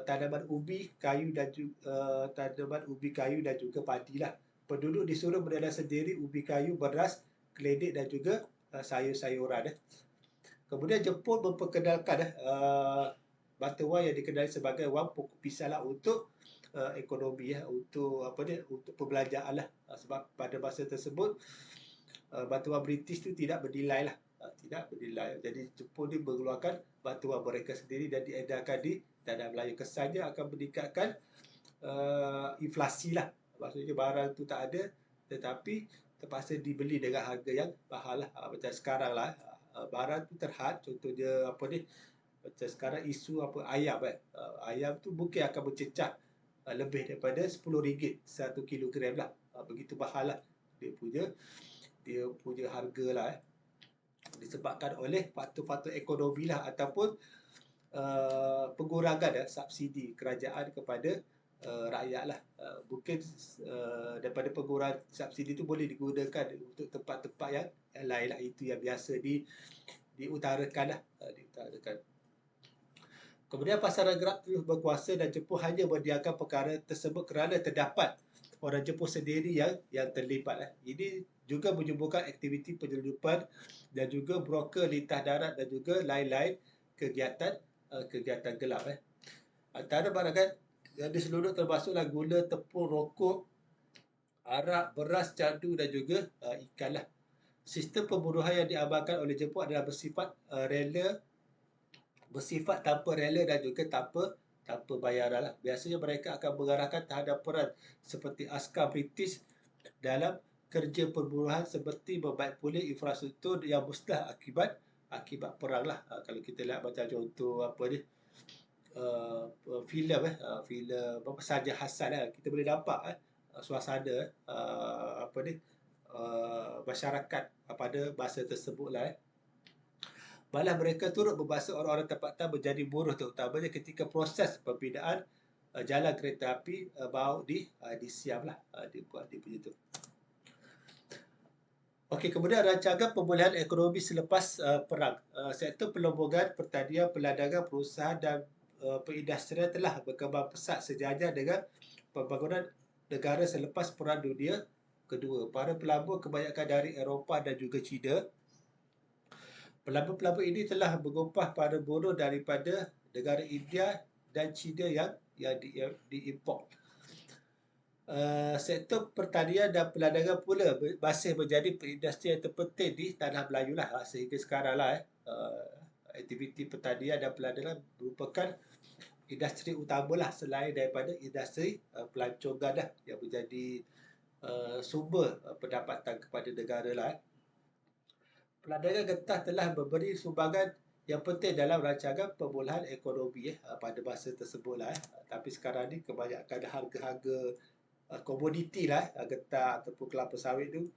tanaman ubi kayu dan juga padi lah. Penduduk disuruh menanam sendiri ubi kayu, beras, keledek dan juga sayur-sayuran. Kemudian Jepun memperkenalkan batu wang yang dikenali sebagai wang pokok pisang lah untuk ekonomi untuk untuk perbelanjaan lah. Sebab pada masa tersebut batu wang British tu tidak bernilai lah, tidak bernilai. Jadi Jepun ni mengeluarkan batu wang mereka sendiri dan diedarkan di tanah Melayu. Kesannya akan meningkatkan inflasi lah. Maksudnya barang tu tak ada tetapi terpaksa dibeli dengan harga yang mahal lah. Macam sekarang lah barang tu terhad, contohnya macam sekarang isu ayam ayam tu mungkin akan bercecah lebih daripada RM10 1 kilogram lah. Begitu mahal lah dia punya harga lah disebabkan oleh faktor-faktor ekonomi lah ataupun pengurangan subsidi kerajaan kepada rakyat lah. Mungkin daripada pengurangan subsidi tu boleh digunakan untuk tempat-tempat yang lain lah. Itu yang biasa diutarakan lah, diutarakan. Kemudian pasaran gerak terus berkuasa dan Jepun hanya mendiamkan perkara tersebut kerana terdapat orang Jepun sendiri yang terlibat. Ini juga menyuburkan aktiviti penyelundupan dan juga broker lintas darat dan juga lain-lain kegiatan gelap. Antara barangan yang diselundup termasuklah gula, tepung, rokok, arak, beras, candu dan juga ikan lah. Sistem pembunuhan yang diamalkan oleh Jepun adalah bersifat tanpa rela dan juga tanpa bayaran lah. Biasanya mereka akan mengarahkan terhadap peran seperti askar British dalam kerja pembunuhan seperti membaik pulih infrastruktur yang musnah akibat perang lah. Kalau kita lihat macam contoh filem Saja Hassan kita boleh nampak suasana masyarakat pada masa tersebut lah. Malah mereka turut membahasa orang-orang tempatan menjadi buruh, terutamanya ketika proses pembinaan jalan kereta api baru disiap lah. Dia buat dia punya tu. Okey, kemudian rancangan pemulihan ekonomi selepas perang. Sektor perlombongan, pertanian, perdagangan, perusahaan dan perindustrian telah berkembang pesat sejajar dengan pembangunan negara selepas Perang Dunia Kedua. Para pelabur kebanyakan dari Eropah dan juga China. Pelabur-pelabur ini telah mengumpah para buruh daripada negara India dan China yang diimport. Sektor pertanian dan perdagangan pula masih menjadi industri yang terpenting di tanah Melayu lah sehingga sekarang lah. Aktiviti pertanian dan perdagangan merupakan industri utama lah selain daripada industri pelancongan lah yang menjadi sumber pendapatan kepada negara lah. Perdagangan getah telah memberi sumbangan yang penting dalam rancangan pemulihan ekonomi pada masa tersebut lah. Tapi sekarang ni kebanyakan harga-harga komoditi lah, getah ataupun kelapa sawit tu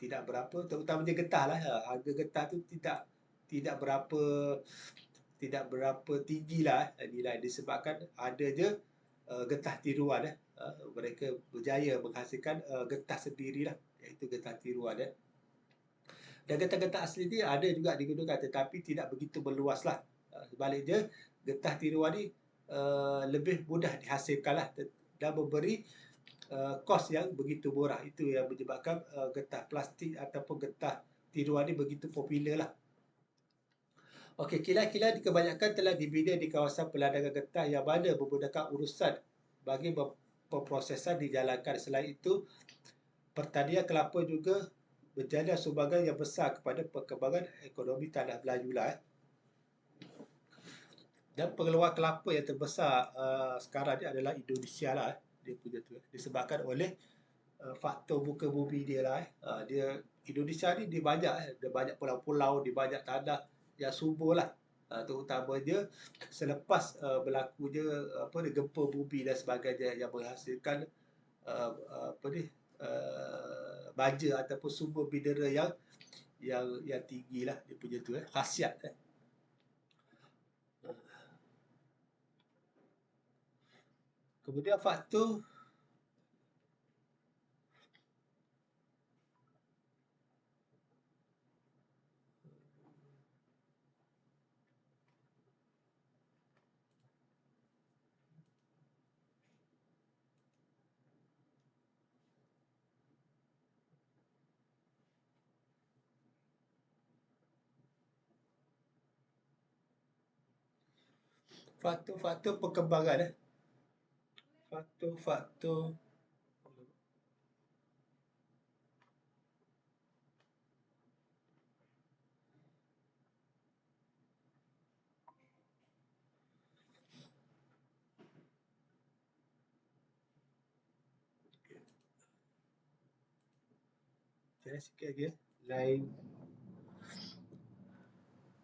tidak berapa, terutamanya getah lah. Harga getah tu tidak berapa tidak berapa tinggi lah nilai, disebabkan ada je getah tiruan. Mereka berjaya menghasilkan getah sendirilah, iaitu getah tiruan. Dan getah-getah asli ni ada juga digunakan, tetapi tidak begitu meluas lah. Sebaliknya, getah tiruan ni lebih mudah dihasilkan lah, dan memberi kos yang begitu murah. Itu yang menyebabkan getah plastik ataupun getah tiruan ni begitu popular lah. Okey, kilang-kilang kebanyakan telah dibina di kawasan peladangan getah yang mana memudahkan urusan bagi pemprosesan dijalankan. Selain itu, pertanian kelapa juga menjadi sumbangan yang besar kepada perkembangan ekonomi tanah Melayu lah. Dan pengeluar kelapa yang terbesar sekarang ni adalah Indonesia lah. Dia punya tu disebabkan oleh faktor muka bumi dia lah. Dia Indonesia ni dia banyak pulau-pulau, dia banyak tanah yang subur lah. Terutamanya selepas berlakunya gempa bumi dan sebagainya yang menghasilkan baja ataupun sumber mineral yang tinggi lah, dia punya tu khasiat. Kemudian faktor faktor perkembangan faktor saya sikit lagi lain.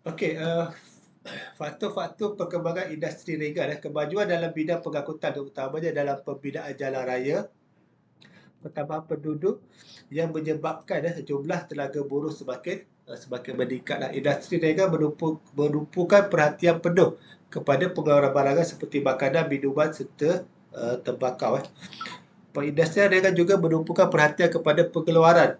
Okey, faktor-faktor perkembangan industri rega dan kemajuan dalam bidang pengangkutan, terutamanya dalam pembinaan jalan raya, pertambahan penduduk yang menyebabkan jumlah tenaga buruh semakin meningkat. Industri rega menumpukan perhatian penuh kepada pengeluaran barangan seperti makanan, minuman serta tembakau. Perindustrian rega juga menumpukan perhatian kepada pengeluaran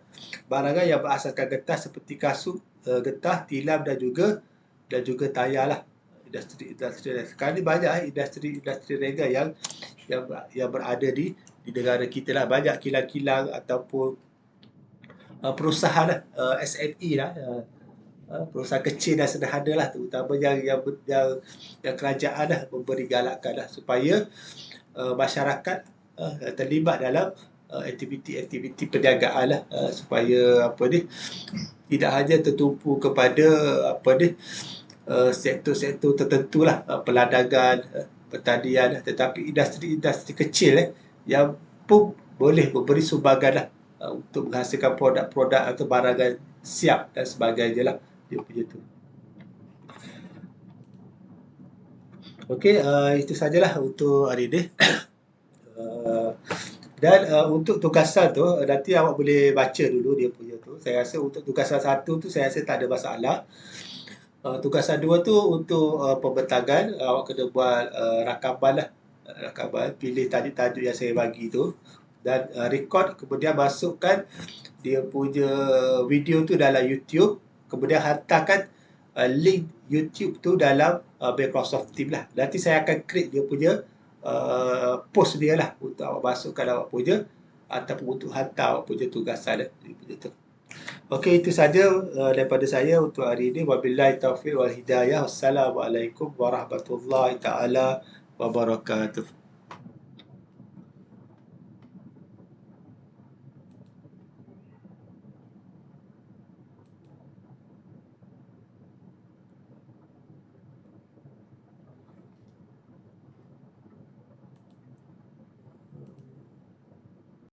barangan yang berasaskan getah seperti kasut, getah, tilam dan juga tayar lah. Industri sekarang ni banyak industri rega yang berada di negara kita lah. Banyak kilang-kilang ataupun perusahaan SME lah, perusahaan kecil dan sederhana lah, terutama yang kerajaan lah memberi galakan lah supaya masyarakat terlibat dalam aktiviti-aktiviti perniagaan lah, supaya tidak hanya tertumpu kepada sektor-sektor tertentu lah, perdagangan, pertanian, tetapi industri-industri kecil yang pun boleh memberi sumbangan lah untuk menghasilkan produk-produk atau barangan siap dan sebagainya lah, dia punya tu. Okey, itu sajalah untuk hari ini. Dan untuk tugasan tu nanti awak boleh baca dulu dia punya tu. Saya rasa untuk tugasan 1 tu saya rasa tak ada masalah. Tugasan 2 tu untuk pembentangan, awak kena buat rakaman lah. Rakaman, pilih tajuk-tajuk yang saya bagi tu dan record, kemudian masukkan dia punya video tu dalam YouTube, kemudian hantarkan link YouTube tu dalam Microsoft Teams lah. Nanti saya akan create dia punya post dia lah untuk awak masukkan awak punya ataupun untuk hantar awak punya tugasan dia punya tu. Okey, itu saja daripada saya untuk hari ini. Wabillahi taufiq wal hidayah. Wassalamualaikum warahmatullahi taala wabarakatuh.